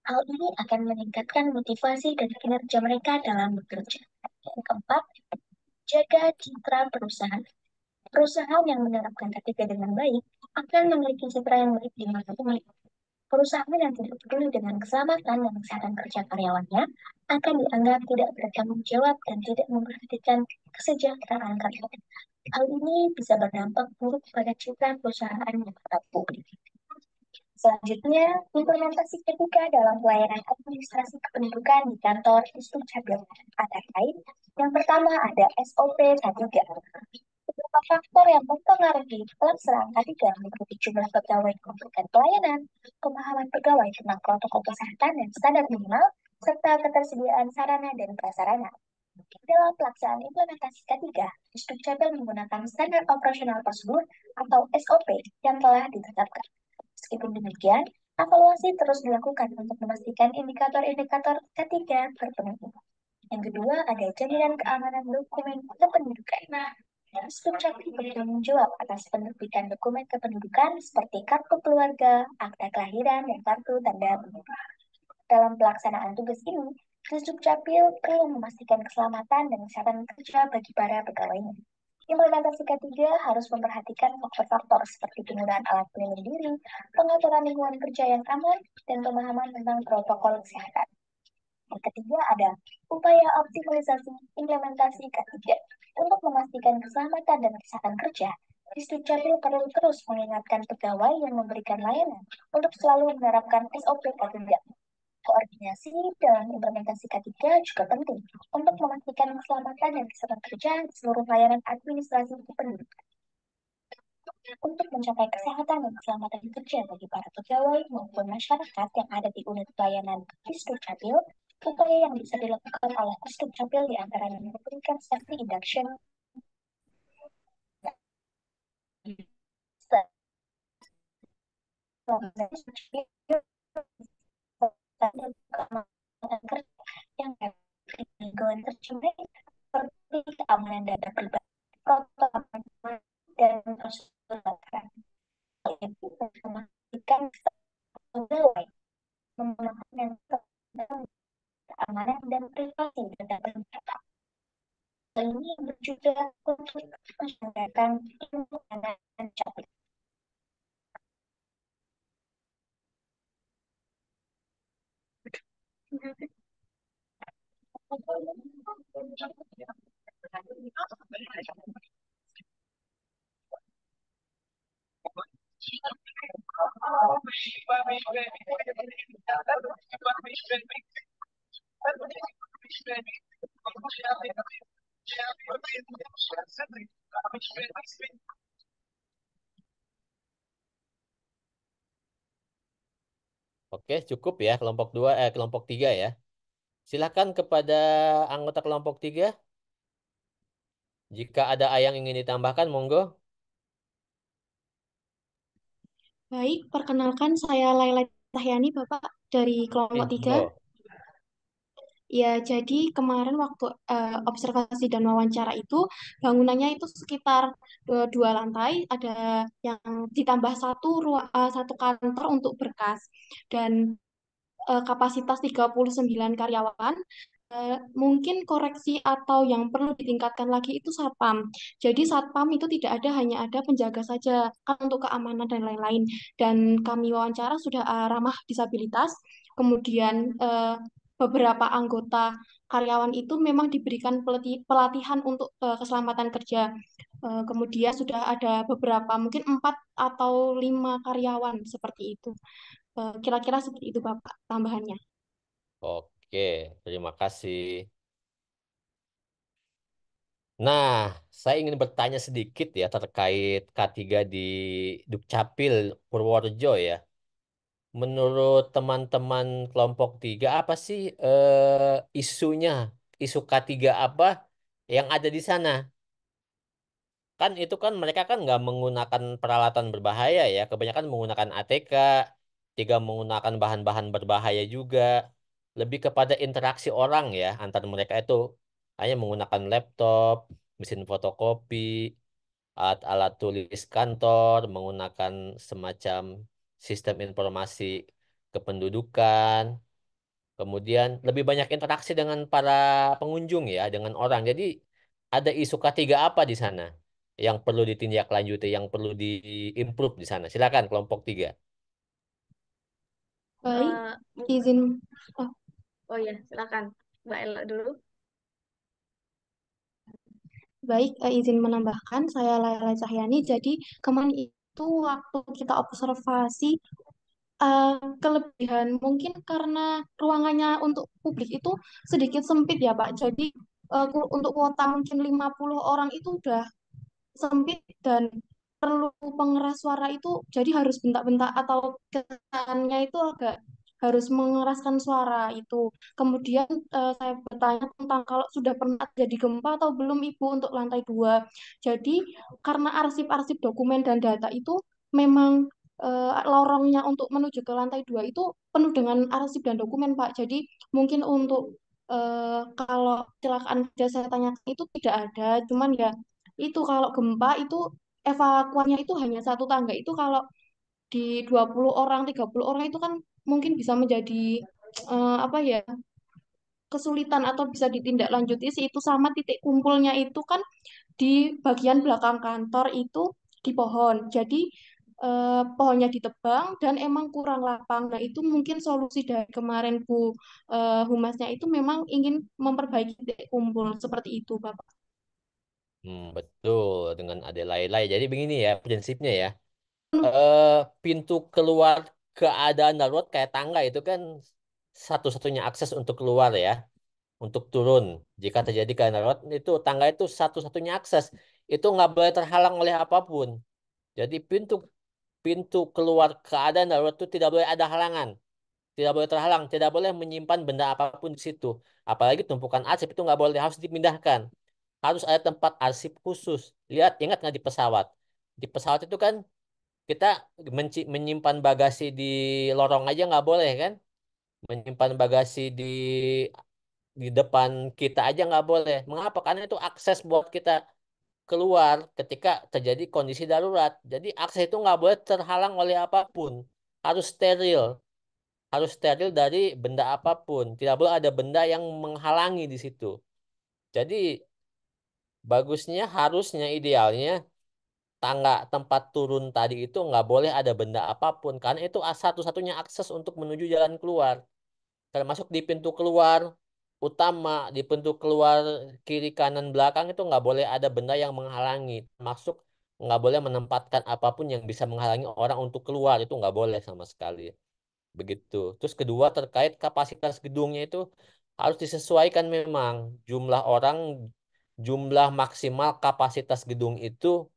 Hal ini akan meningkatkan motivasi dan kinerja mereka dalam bekerja. Yang keempat, jaga citra perusahaan. Perusahaan yang menerapkan etika dengan baik akan memiliki citra yang baik di mata publik. Perusahaan yang tidak peduli dengan keselamatan dan kesehatan kerja karyawannya akan dianggap tidak bertanggung jawab dan tidak memperhatikan kesejahteraan karyawan. Hal ini bisa berdampak buruk pada citra perusahaan yang mata publik. Selanjutnya, implementasi etika dalam pelayanan administrasi kependudukan di kantor Dukcapil antara lain. Yang pertama ada SOP K3. Beberapa faktor yang mempengaruhi pelaksanaan K3 meliputi jumlah pegawai yang memberikan pelayanan, pemahaman pegawai tentang protokol kesehatan dan standar minimal, serta ketersediaan sarana dan prasarana. Dalam pelaksanaan implementasi K3, Dukcapil menggunakan standar operasional prosedur atau SOP yang telah ditetapkan. Meskipun demikian, evaluasi terus dilakukan untuk memastikan indikator-indikator ketiga terpenuhi. Yang kedua, ada jaminan keamanan dokumen kependudukan. Dukcapil bertanggung jawab atas penerbitan dokumen kependudukan seperti kartu keluarga, akta kelahiran, dan kartu tanda penduduk. Dalam pelaksanaan tugas ini, Dukcapil perlu memastikan keselamatan dan kesehatan kerja bagi para pegawainya. Implementasi ketiga harus memperhatikan faktor-faktor seperti penggunaan alat pelindung diri, pengaturan lingkungan kerja yang aman, dan pemahaman tentang protokol kesehatan. Yang ketiga ada upaya optimalisasi implementasi K3. Untuk memastikan keselamatan dan kesehatan kerja, Dukcapil perlu terus mengingatkan pegawai yang memberikan layanan untuk selalu menerapkan SOP K3. Koordinasi dalam implementasi K3 juga penting untuk memastikan keselamatan dan kesehatan kerja di seluruh layanan administrasi kependudukan. Untuk mencapai kesehatan dan keselamatan kerja bagi para pegawai maupun masyarakat yang ada di unit pelayanan Dukcapil, upaya yang bisa dilakukan oleh Dukcapil diantaranya memberikan safety induction, keamanan kerja yang lingkungan tercemar seperti keamanan data pribadi, protokol dan prosedur pelanggaran. Itu memastikan pegawai memastikan keamanan dan privasi data pribadi. Ini juga untuk masyarakat ilmu dan capit. Oke, cukup ya kelompok dua, kelompok tiga ya. Silakan kepada anggota kelompok tiga. Jika ada yang ingin ditambahkan, monggo. Baik, perkenalkan saya Laila Tahyani, Bapak dari kelompok 3. Monggo. Ya, jadi kemarin waktu observasi dan wawancara itu bangunannya itu sekitar dua lantai, ada yang ditambah satu kantor untuk berkas dan kapasitas 39 karyawan. Mungkin koreksi atau yang perlu ditingkatkan lagi itu satpam. Jadi satpam itu tidak ada, hanya ada penjaga saja kan untuk keamanan dan lain-lain. Dan kami wawancara sudah ramah disabilitas. Kemudian beberapa anggota karyawan itu memang diberikan pelatihan untuk keselamatan kerja. Kemudian sudah ada beberapa, mungkin 4 atau 5 karyawan seperti itu. Kira-kira seperti itu Bapak tambahannya. Oke, terima kasih. Nah, saya ingin bertanya sedikit ya terkait K3 di Dukcapil Purworejo ya. Menurut teman-teman kelompok 3, apa sih isunya? Isu K3 apa yang ada di sana? Kan itu kan mereka kan nggak menggunakan peralatan berbahaya ya. Kebanyakan menggunakan ATK, tiga menggunakan bahan-bahan berbahaya juga. Lebih kepada interaksi orang ya antar mereka itu hanya menggunakan laptop, mesin fotokopi, alat-alat tulis kantor, menggunakan semacam sistem informasi kependudukan. Kemudian lebih banyak interaksi dengan para pengunjung ya, dengan orang. Jadi ada isu ketiga apa di sana yang perlu ditindaklanjuti, yang perlu diimprove di sana. Silakan kelompok tiga. Baik, Eh, izin. Oh, oh ya, silakan Mbak Ella dulu. baik, izin menambahkan, saya Laila Cahyani. Jadi kemarin itu waktu kita observasi, kelebihan mungkin karena ruangannya untuk publik itu sedikit sempit ya Pak. Jadi untuk kuota mungkin 50 orang itu udah sempit dan perlu pengeras suara itu jadi harus bentak-bentak atau kesannya itu agak harus mengeraskan suara itu. Kemudian saya bertanya tentang kalau sudah pernah jadi gempa atau belum Ibu untuk lantai 2. Jadi karena arsip-arsip dokumen dan data itu memang lorongnya untuk menuju ke lantai 2 itu penuh dengan arsip dan dokumen Pak. Jadi mungkin untuk kalau kecelakaan kerja saya tanyakan itu tidak ada, cuman ya itu kalau gempa itu evakuasinya itu hanya satu tangga itu kalau di 20 orang, 30 orang itu kan mungkin bisa menjadi apa ya, kesulitan atau bisa ditindaklanjuti sih itu sama titik kumpulnya itu kan di bagian belakang kantor itu di pohon. Jadi pohonnya ditebang dan emang kurang lapang. Nah, itu mungkin solusi dari kemarin Bu Humasnya itu memang ingin memperbaiki titik kumpul seperti itu, Bapak. Betul dengan ada lay-lay. Jadi begini ya prinsipnya ya. eh Pintu keluar keadaan darurat kayak tangga itu kan satu-satunya akses untuk keluar ya, untuk turun. Jika terjadi keadaan darurat itu tangga itu satu-satunya akses. Itu nggak boleh terhalang oleh apapun. Jadi pintu pintu keluar keadaan darurat itu tidak boleh ada halangan, tidak boleh terhalang, tidak boleh menyimpan benda apapun di situ. Apalagi tumpukan arsip itu nggak boleh, harus dipindahkan. Harus ada tempat arsip khusus. Lihat, ingat nggak di pesawat? Di pesawat itu kan kita menyimpan bagasi di lorong aja nggak boleh kan? Menyimpan bagasi di depan kita aja nggak boleh. Mengapa? Karena itu akses buat kita keluar ketika terjadi kondisi darurat. Jadi akses itu nggak boleh terhalang oleh apapun. Harus steril. Harus steril dari benda apapun. Tidak boleh ada benda yang menghalangi di situ. Jadi bagusnya, harusnya, idealnya tangga tempat turun tadi itu nggak boleh ada benda apapun karena itu satu-satunya akses untuk menuju jalan keluar, termasuk di pintu keluar utama, di pintu keluar kiri kanan belakang itu nggak boleh ada benda yang menghalangi, termasuk nggak boleh menempatkan apapun yang bisa menghalangi orang untuk keluar, itu nggak boleh sama sekali. Begitu. Terus kedua terkait kapasitas gedungnya itu harus disesuaikan, memang jumlah orang, jumlah maksimal kapasitas gedung itu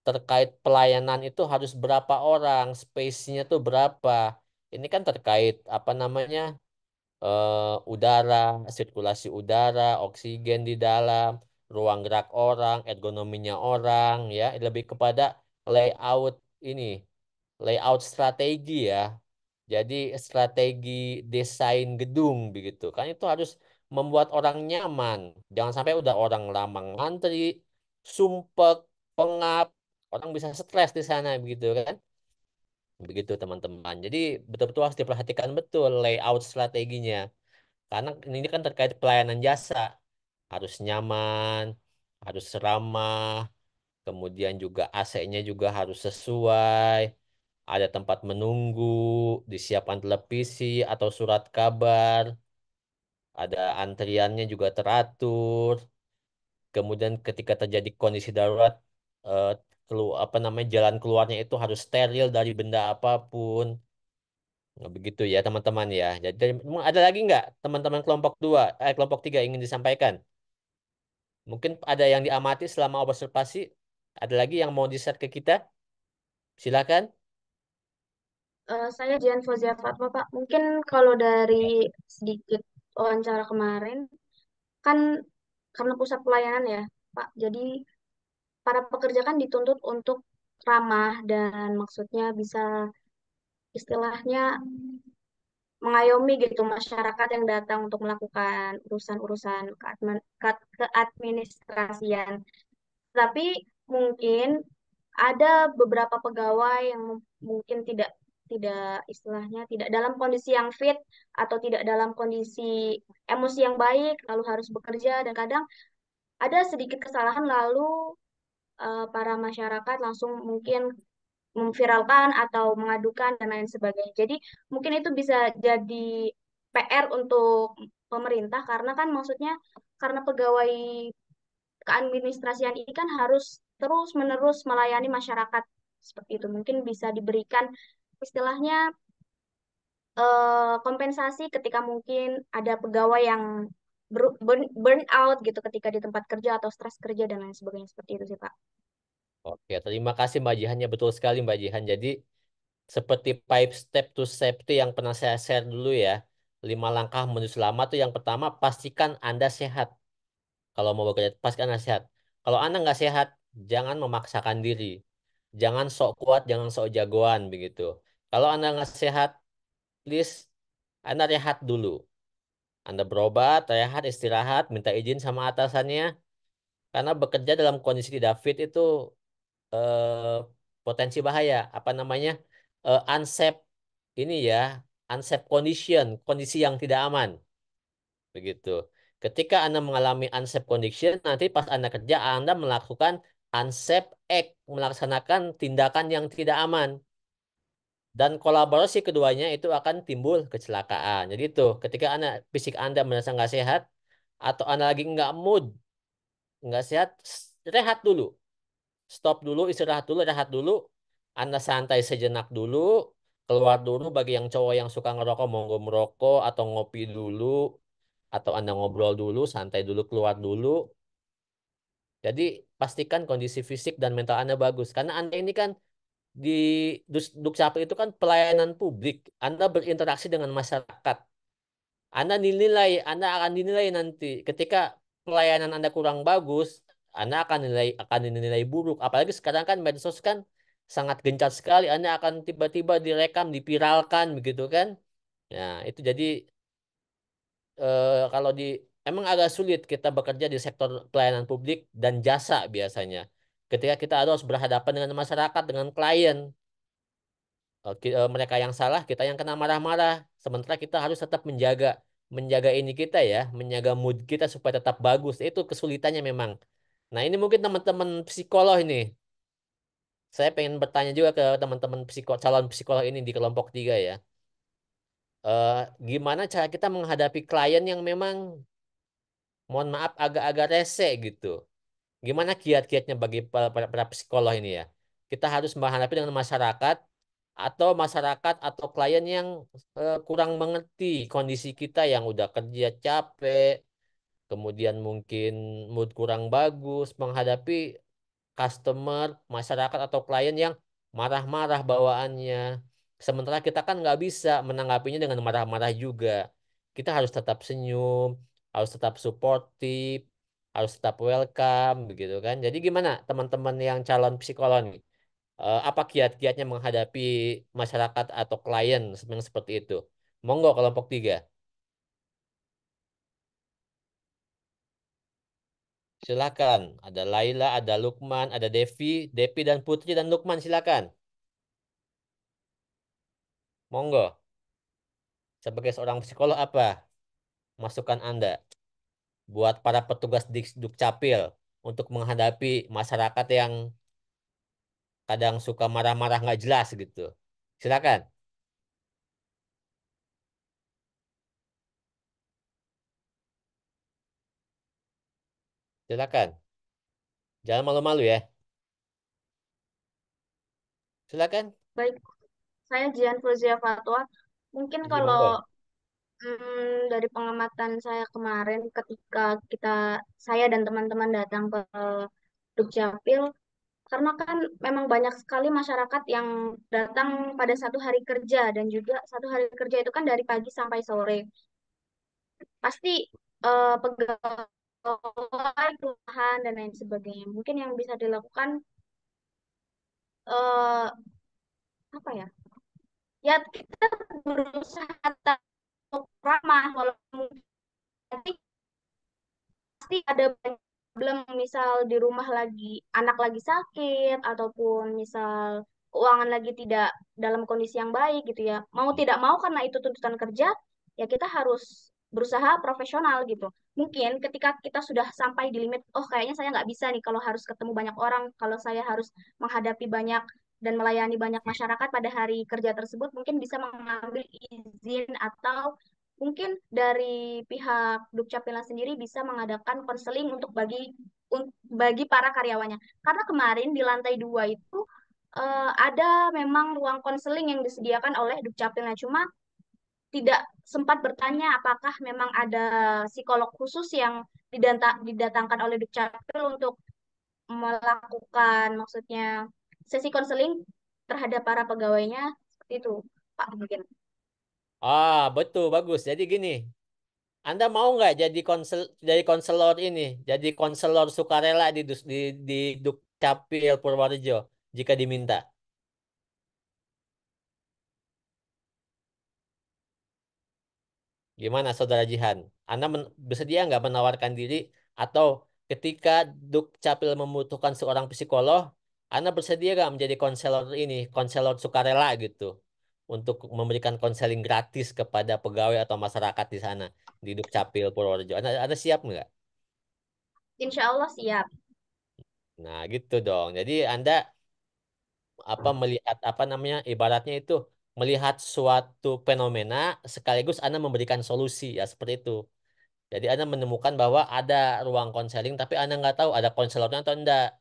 terkait pelayanan itu harus berapa orang, space-nya tuh berapa. Ini kan terkait apa namanya, udara, sirkulasi udara, oksigen di dalam, ruang gerak orang, ergonominya orang, ya lebih kepada layout ini, layout strategi ya. Jadi strategi desain gedung begitu. Kan itu harus membuat orang nyaman. Jangan sampai udah orang lama ngantri, sumpek, pengap, orang bisa stres di sana begitu kan. Begitu teman-teman. Jadi betul-betul harus diperhatikan betul layout strateginya. Karena ini kan terkait pelayanan jasa. Harus nyaman, harus ramah, kemudian juga AC-nya juga harus sesuai. Ada tempat menunggu, disiapkan televisi atau surat kabar, ada antriannya juga teratur. Kemudian ketika terjadi kondisi darurat, eh, apa namanya, jalan keluarnya itu harus steril dari benda apapun. Nah, begitu ya teman-teman ya. Jadi ada lagi nggak teman-teman kelompok dua, kelompok tiga ingin disampaikan? Mungkin ada yang diamati selama observasi. Ada lagi yang mau di-share ke kita? Silakan. Saya Jian Fauzia Fatma, Pak. Mungkin kalau dari sedikit wawancara kemarin, kan karena pusat pelayanan ya, Pak. Jadi para pekerja kan dituntut untuk ramah dan maksudnya bisa istilahnya mengayomi gitu masyarakat yang datang untuk melakukan urusan-urusan keadministrasian. Tapi mungkin ada beberapa pegawai yang mungkin tidak tidak istilahnya tidak dalam kondisi yang fit atau tidak dalam kondisi emosi yang baik, lalu harus bekerja dan kadang ada sedikit kesalahan lalu para masyarakat langsung mungkin memviralkan atau mengadukan dan lain sebagainya. Jadi mungkin itu bisa jadi PR untuk pemerintah karena kan maksudnya karena pegawai keadministrasian ini kan harus terus-menerus melayani masyarakat seperti itu. Mungkin bisa diberikan istilahnya kompensasi ketika mungkin ada pegawai yang burn out gitu ketika di tempat kerja atau stres kerja dan lain sebagainya seperti itu sih Pak. Oke, terima kasih Mbak Jihan. Ya, betul sekali Mbak Jihan. Jadi seperti 5 step to safety yang pernah saya share dulu ya. 5 langkah menuju selamat tuh yang pertama pastikan Anda sehat. Kalau mau bekerja, pastikan Anda sehat. Kalau Anda nggak sehat, jangan memaksakan diri. Jangan sok kuat, jangan sok jagoan begitu. Kalau Anda nggak sehat, please Anda rehat dulu. Anda berobat, rehat, istirahat, minta izin sama atasannya. Karena bekerja dalam kondisi tidak fit itu eh, potensi bahaya. Apa namanya? Unsafe ini ya, unsafe condition, kondisi yang tidak aman. Begitu. Ketika Anda mengalami unsafe condition, nanti pas Anda kerja, Anda melakukan unsafe act, melaksanakan tindakan yang tidak aman. Dan kolaborasi keduanya itu akan timbul kecelakaan. Jadi itu, ketika fisik Anda merasa nggak sehat, atau Anda lagi nggak mood, nggak sehat, rehat dulu. Stop dulu, istirahat dulu, rehat dulu. Anda santai sejenak dulu, keluar dulu bagi yang cowok yang suka ngerokok, monggo merokok, atau ngopi dulu, atau Anda ngobrol dulu, santai dulu, keluar dulu. Jadi pastikan kondisi fisik dan mental Anda bagus. Karena Anda ini kan di Dukcapil itu kan pelayanan publik. Anda berinteraksi dengan masyarakat. Anda akan dinilai nanti ketika pelayanan Anda kurang bagus, Anda akan dinilai buruk. Apalagi sekarang kan medsos kan sangat gencar sekali. Anda akan tiba-tiba direkam, dipiralkan begitu kan. Nah, itu jadi kalau emang agak sulit kita bekerja di sektor pelayanan publik dan jasa biasanya. Ketika kita harus berhadapan dengan masyarakat, dengan klien, mereka yang salah, kita yang kena marah-marah. Sementara kita harus tetap menjaga menjaga ini kita ya, menjaga mood kita supaya tetap bagus. Itu kesulitannya memang. Nah, ini mungkin teman-teman psikolog ini. Saya pengen bertanya juga ke teman-teman calon psikolog ini di kelompok 3 ya. Eh, Gimana cara kita menghadapi klien yang memang, mohon maaf, agak-agak rese gitu. Gimana kiat-kiatnya bagi para psikolog ini ya? Kita harus menghadapi dengan masyarakat atau atau klien yang kurang mengerti kondisi kita yang udah kerja capek, kemudian mungkin mood kurang bagus menghadapi customer, masyarakat atau klien yang marah-marah bawaannya. Sementara kita kan nggak bisa menanggapinya dengan marah-marah juga. Kita harus tetap senyum, harus tetap suportif, harus tetap welcome, begitu kan. Jadi gimana teman-teman yang calon psikolog nih? Apa kiat-kiatnya menghadapi masyarakat atau klien yang seperti itu? Monggo kelompok 3. Silakan. Ada Laila, ada Lukman, ada Devi dan Putri dan Lukman silakan. Monggo. Sebagai seorang psikolog apa masukan Anda buat para petugas di Dukcapil untuk menghadapi masyarakat yang kadang suka marah-marah nggak jelas gitu. Silakan. Silakan. Jangan malu-malu ya. Silakan. Baik, saya Jian Fauzia Fatwa. Mungkin Jadi kalau monggo. dari pengamatan saya kemarin ketika saya dan teman-teman datang ke Dukcapil, karena kan memang banyak sekali masyarakat yang datang pada satu hari kerja dan juga satu hari kerja itu kan dari pagi sampai sore. Pasti pegawai kelurahan dan lain sebagainya. Mungkin yang bisa dilakukan eh, apa ya? Ya kita berusaha untuk ramah walaupun nanti pasti ada banyak problem misal di rumah lagi anak lagi sakit ataupun misal keuangan lagi tidak dalam kondisi yang baik gitu ya. Mau tidak mau karena itu tuntutan kerja, ya kita harus berusaha profesional gitu. Mungkin ketika kita sudah sampai di limit, oh kayaknya saya nggak bisa nih kalau harus ketemu banyak orang, kalau saya harus menghadapi banyak dan melayani banyak masyarakat pada hari kerja tersebut, mungkin bisa mengambil izin atau mungkin dari pihak Dukcapilnya sendiri bisa mengadakan konseling untuk bagi para karyawannya. Karena kemarin di lantai 2 itu ada memang ruang konseling yang disediakan oleh Dukcapilnya. Cuma tidak sempat bertanya apakah memang ada psikolog khusus yang didatangkan oleh Dukcapil untuk melakukan maksudnya sesi konseling terhadap para pegawainya seperti itu, Pak mungkin. Ah, betul, bagus. Jadi gini, Anda mau nggak jadi konselor ini, jadi konselor sukarela di Dukcapil Purworejo jika diminta? Gimana, Saudara Jihan? Anda bersedia nggak menawarkan diri atau ketika Dukcapil membutuhkan seorang psikolog, Anda bersedia nggak menjadi konselor ini, konselor sukarela gitu, untuk memberikan konseling gratis kepada pegawai atau masyarakat di sana di Dukcapil Purworejo? Anda siap nggak? Insya Allah siap. Nah, gitu dong. Jadi Anda apa melihat apa namanya ibaratnya itu melihat suatu fenomena sekaligus Anda memberikan solusi ya seperti itu. Jadi Anda menemukan bahwa ada ruang konseling, tapi Anda nggak tahu ada konselornya atau enggak.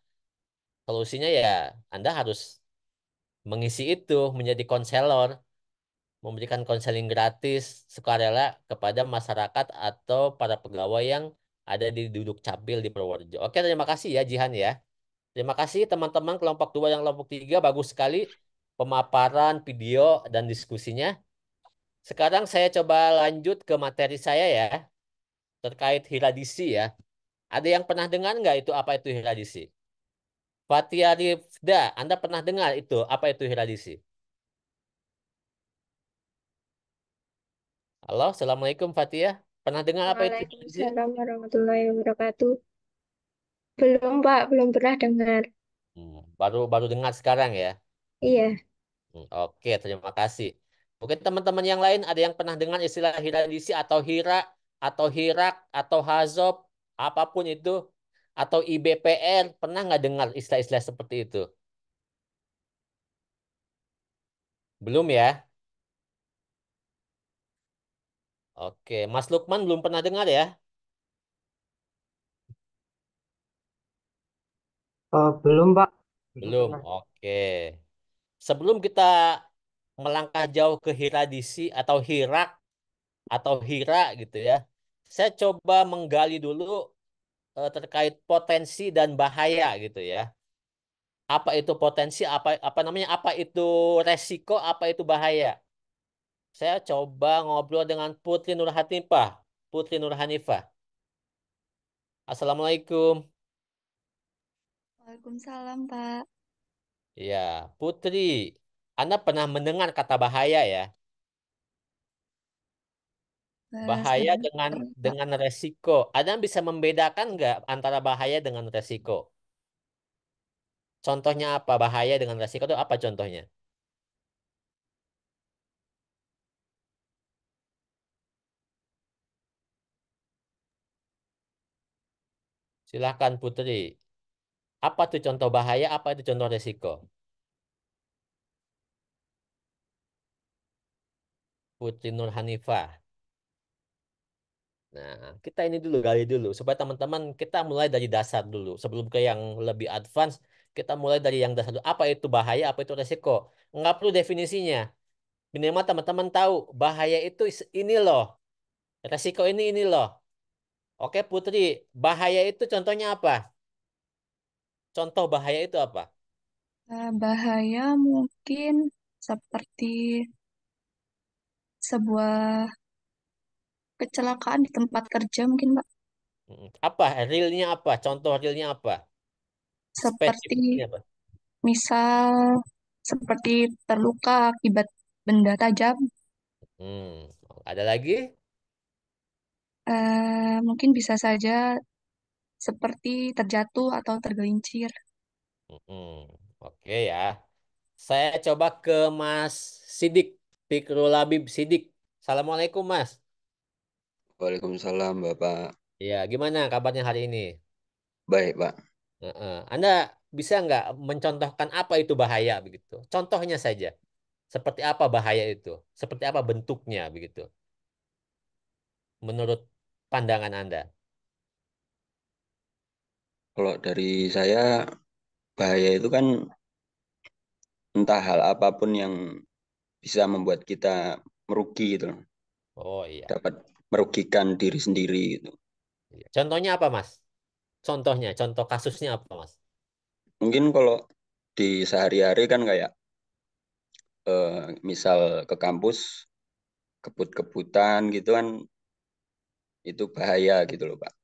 Solusinya ya Anda harus mengisi itu menjadi konselor, memberikan konseling gratis sukarela kepada masyarakat atau para pegawai yang ada di duduk capil di Purworejo. Oke, terima kasih ya Jihan ya. Terima kasih teman-teman kelompok 2 dan kelompok 3. Bagus sekali pemaparan video dan diskusinya. Sekarang saya coba lanjut ke materi saya ya, terkait hiradisi ya. Ada yang pernah dengar nggak itu apa itu hiradisi? Fatia Rifda, Anda pernah dengar itu apa itu hiradisi? Halo, Assalamualaikum Fatia. Pernah dengar apa itu hiradisi? Waalaikumsalam warahmatullahi wabarakatuh. Belum, Pak, belum pernah dengar. Baru baru dengar sekarang ya. Iya, Oke, terima kasih. Mungkin teman-teman yang lain ada yang pernah dengar istilah hiradisi atau hira atau hirak atau hazob apapun itu atau IBPR pernah nggak dengar istilah-istilah seperti itu? Belum ya? Oke, Mas Lukman belum pernah dengar ya? Belum, Pak. Belum Belum. pernah. Oke. Sebelum kita melangkah jauh ke hiradisi atau hirak atau hira gitu ya, saya coba menggali dulu terkait potensi dan bahaya gitu ya. Apa itu potensi, apa apa namanya, apa itu resiko, apa itu bahaya. Saya coba ngobrol dengan Putri Nurhanifah. Putri Nurhanifah. Assalamualaikum. Waalaikumsalam, Pak. Ya, Putri. Anda pernah mendengar kata bahaya ya? Bahaya Sebentar, Pak. dengan resiko. Anda bisa membedakan nggak antara bahaya dengan resiko? Contohnya apa? Bahaya dengan resiko itu apa contohnya? Silahkan Putri. Apa tuh contoh bahaya? Apa itu contoh resiko? Putri Nurhanifah. Nah, kita ini dulu gali dulu supaya teman-teman kita mulai dari dasar dulu. Sebelum ke yang lebih advance, kita mulai dari yang dasar dulu. Apa itu bahaya? Apa itu resiko? Nggak perlu definisinya. Minimal teman-teman tahu bahaya itu ini loh. Resiko ini loh. Oke, Putri, bahaya itu contohnya apa? Contoh bahaya itu apa? Bahaya mungkin seperti sebuah kecelakaan di tempat kerja mungkin, Pak. Apa? Realnya apa? Contoh realnya apa? Seperti Spesifiknya apa? misal seperti terluka akibat benda tajam. Hmm, ada lagi? Mungkin bisa saja seperti terjatuh atau tergelincir. Hmm, oke ya. Saya coba ke Mas Sidik, Fikrul Labib Sidik. Assalamualaikum Mas. Waalaikumsalam, Bapak. Ya, gimana kabarnya hari ini? Baik, Pak. Heeh. Anda bisa nggak mencontohkan apa itu bahaya begitu? Contohnya saja. Seperti apa bahaya itu? Seperti apa bentuknya begitu? Menurut pandangan Anda? Kalau dari saya, bahaya itu kan entah hal apapun yang bisa membuat kita merugi gitu loh. Oh iya. Dapat merugikan diri sendiri gitu. Iya. Contohnya apa, Mas? Contohnya, contoh kasusnya apa, Mas? Mungkin kalau di sehari-hari kan kayak misal ke kampus, kebut-kebutan gitu kan, itu bahaya gitu loh, Pak.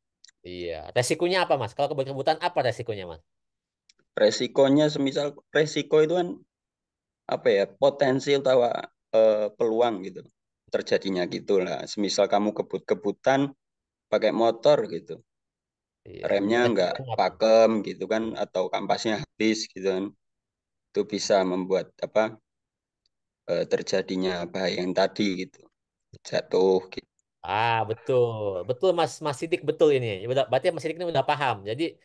Iya. Resikonya apa, Mas? Kalau kebut-kebutan apa resikonya, Mas? Resikonya semisal resiko itu kan apa ya, potensi atau peluang gitu terjadinya gitu lah. Semisal kamu kebut-kebutan pakai motor gitu, Iya. remnya nggak Resikonya apa? pakem gitu kan, atau kampasnya habis gitu kan, itu bisa membuat apa, terjadinya bahaya yang tadi gitu, jatuh gitu. Ah, betul. Betul, Mas Sidik, betul ini. Udah, berarti Mas Sidik ini udah paham. Jadi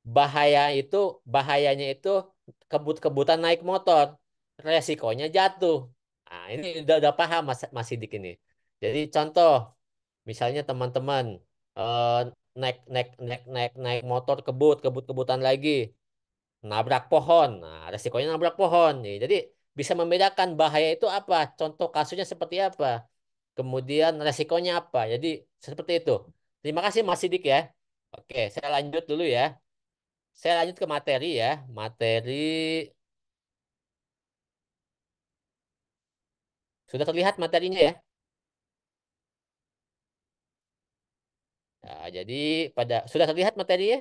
bahaya itu, bahayanya itu kebut-kebutan naik motor. Resikonya jatuh. Nah, ini udah paham Mas Sidik ini. Jadi contoh, misalnya teman-teman eh, naik motor kebut-kebutan lagi, nabrak pohon. Nah, resikonya nabrak pohon nih. Jadi bisa membedakan bahaya itu apa, contoh kasusnya seperti apa, kemudian resikonya apa. Jadi seperti itu. Terima kasih Mas Sidik ya. Oke, saya lanjut dulu ya. Saya lanjut ke materi ya. Materi sudah terlihat materinya ya. Nah, jadi pada sudah terlihat materinya.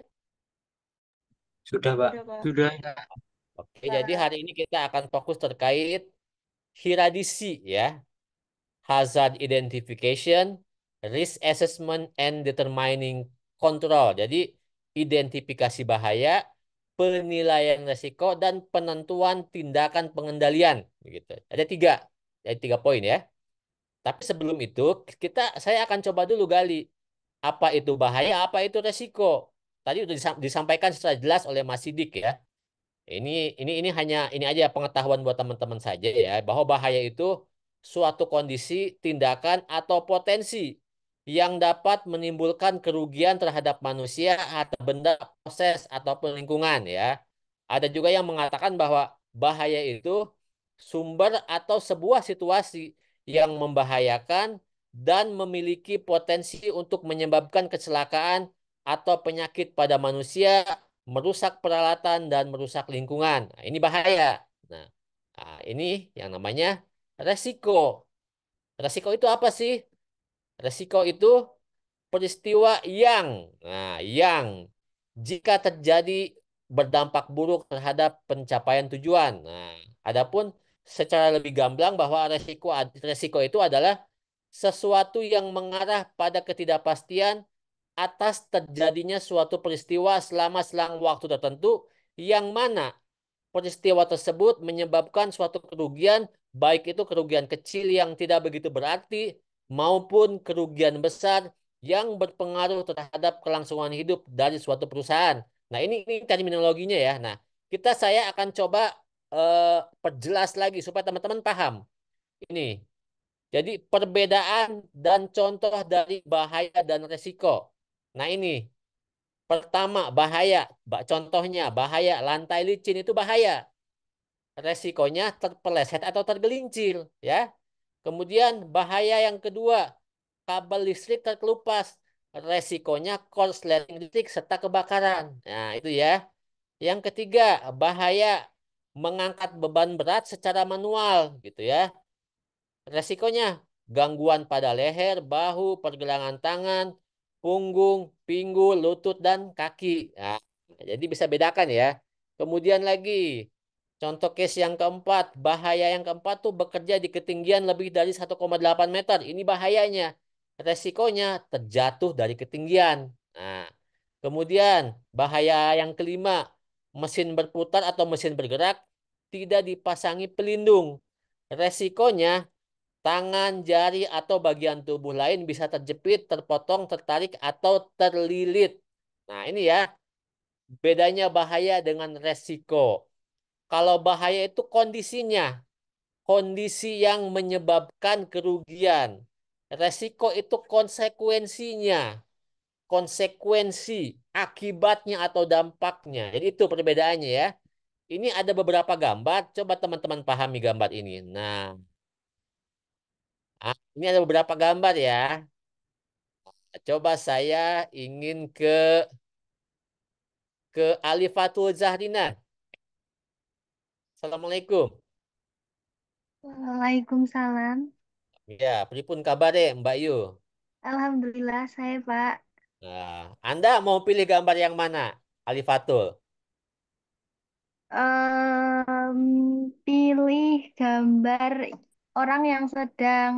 Sudah, Pak. Udah, Pak. Sudah. Oke, jadi hari ini kita akan fokus terkait hiradisi ya. Hazard identification, risk assessment, and determining control. Jadi identifikasi bahaya, penilaian risiko, dan penentuan tindakan pengendalian. Begitu. Ada tiga poin ya. Tapi sebelum itu, saya akan coba dulu gali apa itu bahaya, apa itu resiko. Tadi sudah disampaikan secara jelas oleh Mas Sidik ya. Ini hanya ini aja pengetahuan buat teman-teman saja ya, bahwa bahaya itu suatu kondisi, tindakan atau potensi yang dapat menimbulkan kerugian terhadap manusia atau benda, proses ataupun lingkungan ya. Ada juga yang mengatakan bahwa bahaya itu sumber atau sebuah situasi yang membahayakan dan memiliki potensi untuk menyebabkan kecelakaan atau penyakit pada manusia, merusak peralatan dan merusak lingkungan. Nah, ini bahaya. Nah, ini yang namanya resiko. Resiko itu apa sih? Resiko itu peristiwa yang jika terjadi berdampak buruk terhadap pencapaian tujuan. Nah, adapun secara lebih gamblang bahwa resiko itu adalah sesuatu yang mengarah pada ketidakpastian atas terjadinya suatu peristiwa selama selang waktu tertentu yang mana peristiwa tersebut menyebabkan suatu kerugian, baik itu kerugian kecil yang tidak begitu berarti maupun kerugian besar yang berpengaruh terhadap kelangsungan hidup dari suatu perusahaan. Nah, ini terminologinya ya. Nah, saya akan coba perjelas lagi supaya teman-teman paham. Ini. Jadi perbedaan dan contoh dari bahaya dan resiko. Nah, ini pertama bahaya, contohnya bahaya lantai licin itu bahaya. Resikonya terpeleset atau tergelincir, ya. Kemudian bahaya yang kedua, kabel listrik terkelupas. Resikonya korsleting listrik serta kebakaran. Nah, itu ya. Yang ketiga, bahaya mengangkat beban berat secara manual, gitu ya. Resikonya gangguan pada leher, bahu, pergelangan tangan, punggung, pinggul, lutut, dan kaki. Nah, jadi bisa bedakan ya. Kemudian lagi, contoh case yang keempat, bahaya yang keempat tuh bekerja di ketinggian lebih dari 1,8 meter. Ini bahayanya. Resikonya terjatuh dari ketinggian. Nah, kemudian bahaya yang kelima, mesin berputar atau mesin bergerak tidak dipasangi pelindung. Resikonya, tangan, jari, atau bagian tubuh lain bisa terjepit, terpotong, tertarik, atau terlilit. Nah, ini ya, bedanya bahaya dengan resiko. Kalau bahaya itu kondisinya, kondisi yang menyebabkan kerugian. Resiko itu konsekuensinya, konsekuensi, akibatnya atau dampaknya. Jadi itu perbedaannya ya. Ini ada beberapa gambar, coba teman-teman pahami gambar ini. Nah, ini ada beberapa gambar ya. Coba saya ingin ke Alifatul Zahrina. Assalamualaikum. Waalaikumsalam. Ya, pripun kabar deh Mbak Yu? Alhamdulillah saya Pak. Nah, Anda mau pilih gambar yang mana? Alifatul. Em, Pilih gambar orang yang sedang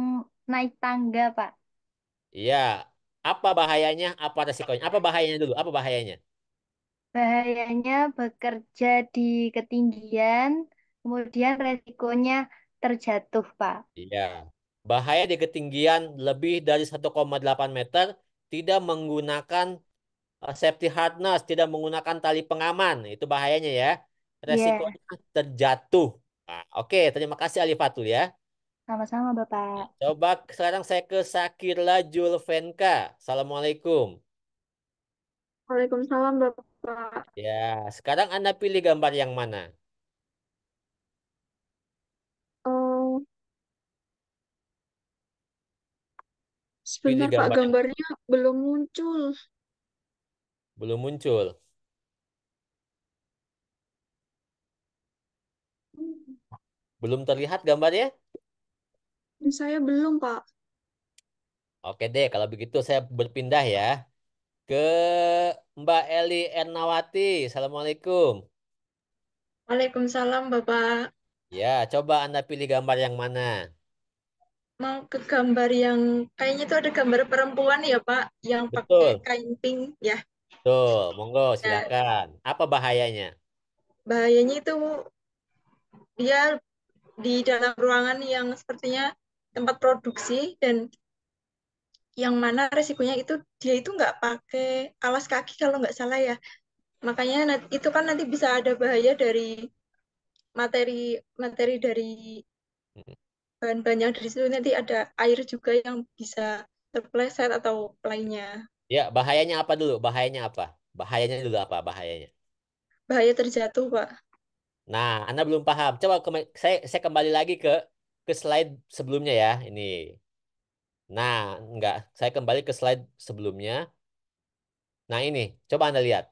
naik tangga, Pak. Iya. Apa bahayanya? Apa resikonya? Apa bahayanya dulu? Apa bahayanya? Bahayanya bekerja di ketinggian, kemudian resikonya terjatuh, Pak. Iya. Bahaya di ketinggian lebih dari 1,8 meter, tidak menggunakan safety harness, tidak menggunakan tali pengaman. Itu bahayanya ya. Iya, Resikonya terjatuh. Nah, oke, terima kasih Alifatul ya. sama-sama, Bapak. Coba sekarang saya ke Sakirla Julvenka. Assalamualaikum. Waalaikumsalam, Bapak. Ya, sekarang Anda pilih gambar yang mana? Oh, Pilih sebentar, Pak, gambar yang gambarnya belum muncul. belum muncul. Belum terlihat gambarnya? Saya belum, Pak. Oke deh, kalau begitu saya berpindah ya ke Mbak Eli Ernawati. Assalamualaikum. Waalaikumsalam, Bapak. Ya, coba Anda pilih gambar yang mana? Mau ke gambar yang kayaknya itu ada gambar perempuan ya, Pak, yang pakai Betul, kain pink ya. tuh, monggo Nah, silakan. Apa bahayanya? bahayanya itu dia di dalam ruangan yang sepertinya tempat produksi dan yang mana resikonya itu dia itu nggak pakai alas kaki kalau nggak salah ya. Makanya itu kan nanti bisa ada bahaya dari materi materi dari bahan-bahan yang dari situ nanti ada air juga yang bisa terpeleset atau lainnya. Ya, bahayanya apa dulu? Bahayanya apa? Bahayanya dulu apa bahayanya? Bahaya terjatuh, Pak. Nah, Anda belum paham. Coba saya kembali lagi ke slide sebelumnya ya. Ini. Nah, enggak. Saya kembali ke slide sebelumnya. Nah, ini. Coba Anda lihat.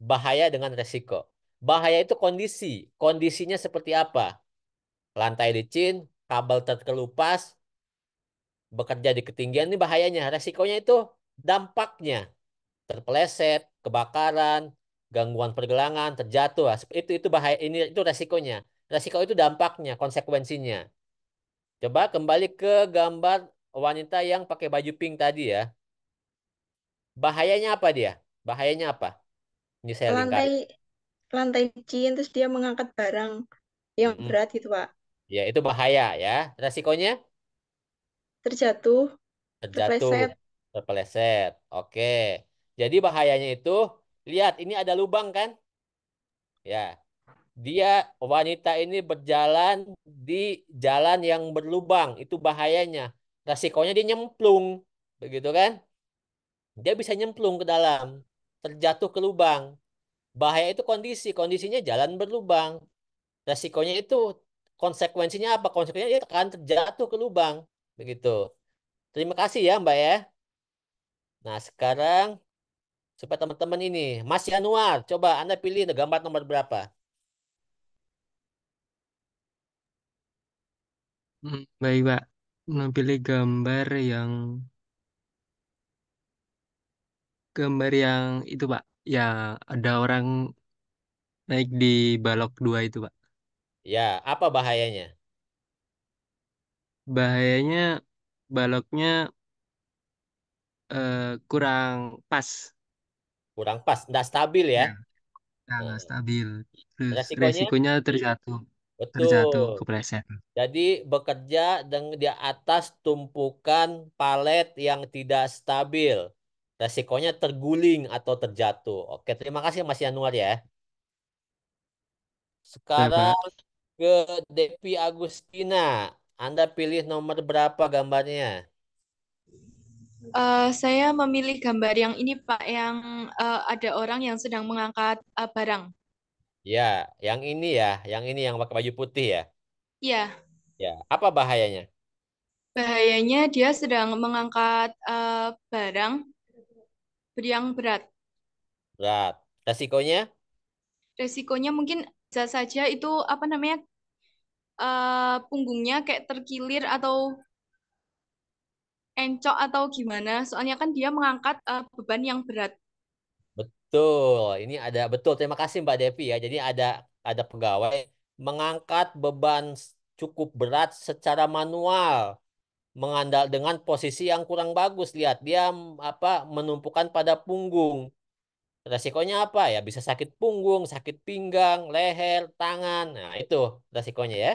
Bahaya dengan resiko. Bahaya itu kondisi. Kondisinya seperti apa? Lantai licin, kabel terkelupas, bekerja di ketinggian ini bahayanya. Resikonya itu dampaknya. Terpeleset, kebakaran, gangguan pergelangan, terjatuh. Ah, itu bahaya. Itu resikonya. Resiko itu dampaknya, konsekuensinya. Coba kembali ke gambar wanita yang pakai baju pink tadi ya. Bahayanya apa dia? Bahayanya apa? Ini saya lingkari. Lantai lantai licin terus dia mengangkat barang yang Mm-mm. berat gitu, Pak. Ya, itu bahaya ya. Resikonya Terjatuh, terjatuh, terpleset. terpeleset. Oke. Jadi bahayanya itu, lihat ini ada lubang kan? Ya, dia wanita ini berjalan di jalan yang berlubang. Itu bahayanya. Resikonya dia nyemplung. Begitu kan? Dia bisa nyemplung ke dalam, terjatuh ke lubang. Bahaya itu kondisi, kondisinya jalan berlubang. Resikonya itu konsekuensinya apa? Konsekuensinya dia akan terjatuh ke lubang. Begitu. Terima kasih ya, Mbak ya. Nah, sekarang supaya teman-teman ini, Mas Yanuar, coba Anda pilih gambar nomor berapa? Baik, Pak. Pilih gambar yang itu, Pak. Yang ada orang naik di balok 2 itu, Pak. Ya, apa bahayanya? Bahayanya baloknya kurang pas. Kurang pas, tidak stabil ya. Ya. yang Nah, nggak stabil. Terus resikonya resikonya terjatuh, terjatuh betul. kepleset. Jadi bekerja di atas tumpukan palet yang tidak stabil. Resikonya terguling atau terjatuh. Oke, terima kasih Mas Yanuar ya. Ya, Sekarang Pak. ke Devi Agustina. Anda pilih nomor berapa gambarnya? Saya memilih gambar yang ini, Pak, yang ada orang yang sedang mengangkat barang. Ya, yang ini yang pakai baju putih ya. Iya, Ya, apa bahayanya? bahayanya dia sedang mengangkat barang yang berat. Berat. Resikonya? Resikonya mungkin bisa saja itu apa namanya punggungnya kayak terkilir atau encok atau gimana. Soalnya kan dia mengangkat beban yang berat. Betul. Ini ada betul. Terima kasih Mbak Devi ya. Jadi ada pegawai mengangkat beban cukup berat secara manual, mengandal dengan posisi yang kurang bagus. Lihat, dia apa menumpukan pada punggung. Resikonya apa ya? Bisa sakit punggung, sakit pinggang, leher, tangan. Nah, itu resikonya ya.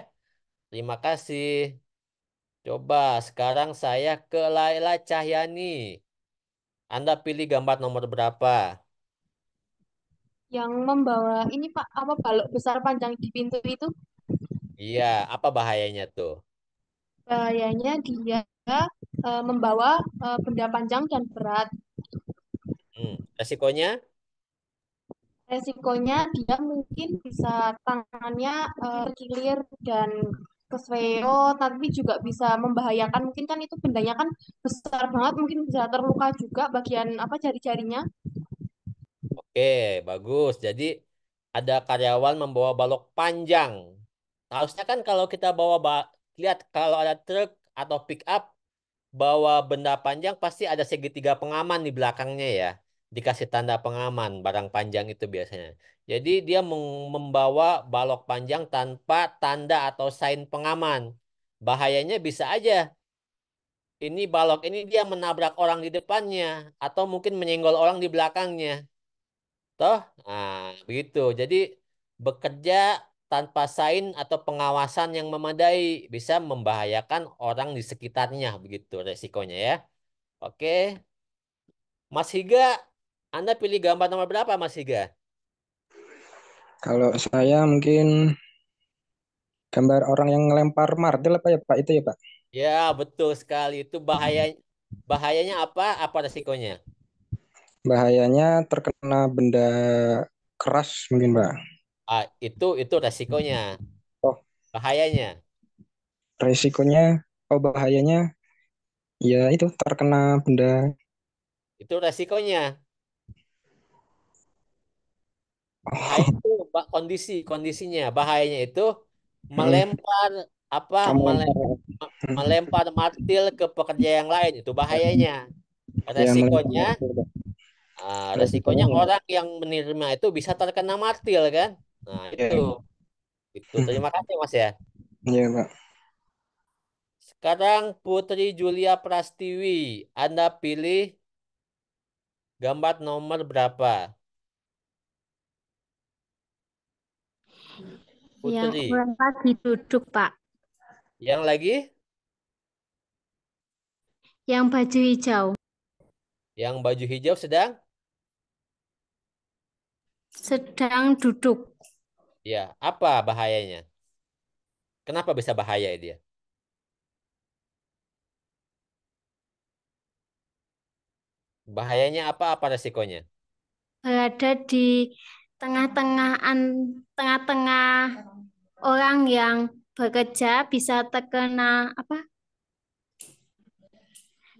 Terima kasih. Coba sekarang saya ke Laila Cahyani. Anda pilih gambar nomor berapa? Yang membawa ini Pak, apa balok besar panjang di pintu itu, Iya, apa bahayanya tuh? bahayanya dia membawa benda panjang dan berat. Resikonya? Resikonya dia mungkin bisa tangannya terkilir dan kesweo, tapi juga bisa membahayakan. Mungkin kan itu bendanya kan besar banget, mungkin bisa terluka juga bagian apa jari-jarinya. Oke, bagus. Jadi ada karyawan membawa balok panjang. Harusnya kan kalau kita lihat kalau ada truk atau pick up bawa benda panjang pasti ada segitiga pengaman di belakangnya ya. Dikasih tanda pengaman barang panjang itu biasanya. Jadi dia membawa balok panjang tanpa tanda atau sign pengaman. Bahayanya bisa aja ini balok ini dia menabrak orang di depannya atau mungkin menyenggol orang di belakangnya. Toh, nah begitu. Jadi bekerja tanpa sain atau pengawasan yang memadai bisa membahayakan orang di sekitarnya, begitu resikonya ya. Oke, Mas Higa, Anda pilih gambar nomor berapa, Mas Higa? Kalau saya mungkin gambar orang yang ngelempar martil apa ya Pak itu ya Pak? Ya, betul sekali. Itu bahayanya apa? Apa resikonya? Bahayanya terkena benda keras mungkin Pak. Itu resikonya. Oh, Bahayanya. resikonya, oh bahayanya ya itu terkena benda. Itu resikonya. Bahaya Oh, itu kondisinya. Bahayanya itu mm, melempar apa melempar melempar martil ke pekerja yang lain itu bahayanya. ya melempar Resikonya martil Pak. resikonya Resikonya ya. orang yang menerima itu bisa terkena martil kan. Nah, itu Ya, itu. Terima kasih Mas ya. ya Pak. Sekarang Putri Julia Prastiwi, Anda pilih gambar nomor berapa? Yang Putri. orang lagi duduk, Pak. Yang lagi? Yang baju hijau. Yang baju hijau sedang? Sedang duduk. Ya, apa bahayanya? Kenapa bisa bahaya dia? Bahayanya apa resikonya? Berada di tengah-tengah tengah-tengah orang yang bekerja bisa terkena apa?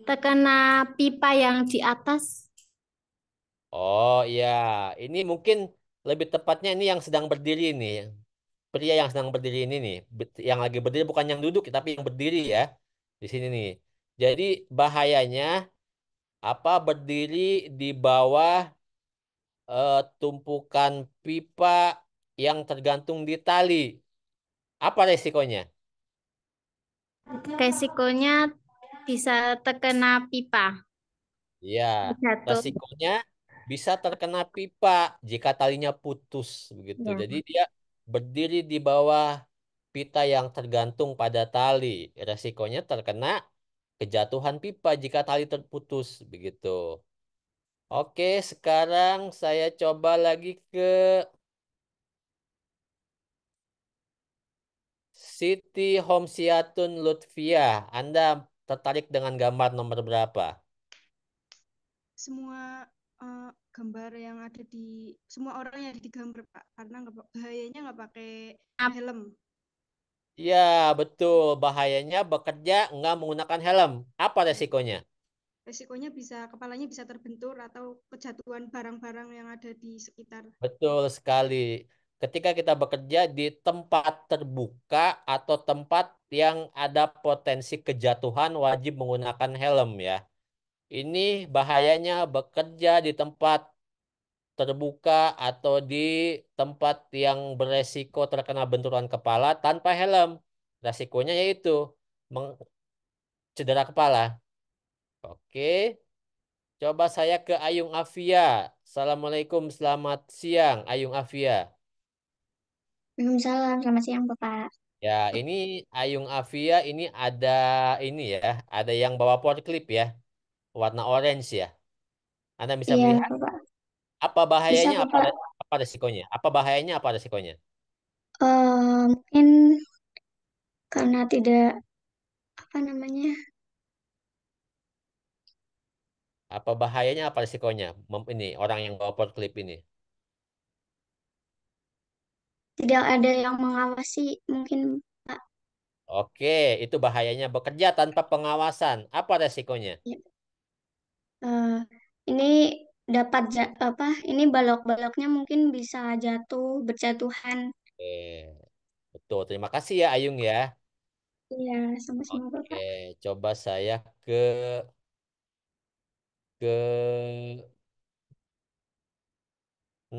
Terkena pipa yang di atas. Oh iya, ini mungkin lebih tepatnya ini yang sedang berdiri nih. Pria yang sedang berdiri ini nih. Yang lagi berdiri bukan yang duduk, tapi yang berdiri ya. Di sini nih. Jadi bahayanya apa berdiri di bawah tumpukan pipa yang tergantung di tali. Apa resikonya? Resikonya bisa terkena pipa. Ya, Jatuh. resikonya bisa terkena pipa jika talinya putus begitu. Ya. Jadi dia berdiri di bawah pita yang tergantung pada tali. Resikonya terkena kejatuhan pipa jika tali terputus begitu. Oke, sekarang saya coba lagi ke Siti Homsiatun Lutfiah. Anda tertarik dengan gambar nomor berapa? Semua gambar yang ada di semua orang yang ada di gambar Pak, karena bahayanya nggak pakai helm. Ya, betul. Bahayanya bekerja nggak menggunakan helm. Apa resikonya? Resikonya kepalanya bisa terbentur atau kejatuhan barang-barang yang ada di sekitar. Betul sekali. Ketika kita bekerja di tempat terbuka atau tempat yang ada potensi kejatuhan, wajib menggunakan helm ya. Ini bahayanya bekerja di tempat terbuka atau di tempat yang beresiko terkena benturan kepala tanpa helm. Resikonya yaitu cedera kepala. Oke, coba saya ke Ayung Afia. Assalamualaikum, selamat siang, Ayung Afia. Waalaikumsalam, selamat siang Bapak. Ya, ini Ayung Afia ini ini ya, ada yang bawa clip ya, warna orange ya. Anda bisa Iya melihat Bapak. apa Bisa bahayanya, Bapak. apa resikonya? Apa bahayanya, apa resikonya? Mungkin karena tidak apa namanya Apa bahayanya, apa resikonya? Ini orang yang bawa clip ini. tidak ada yang mengawasi mungkin Pak. Oke, itu bahayanya bekerja tanpa pengawasan. Apa resikonya? Ya. Eh, ini dapat apa? Ini balok-baloknya mungkin bisa jatuh, berjatuhan. Betul. Terima kasih ya Ayung ya. Iya, sama-sama Oke, Bapak. coba saya ke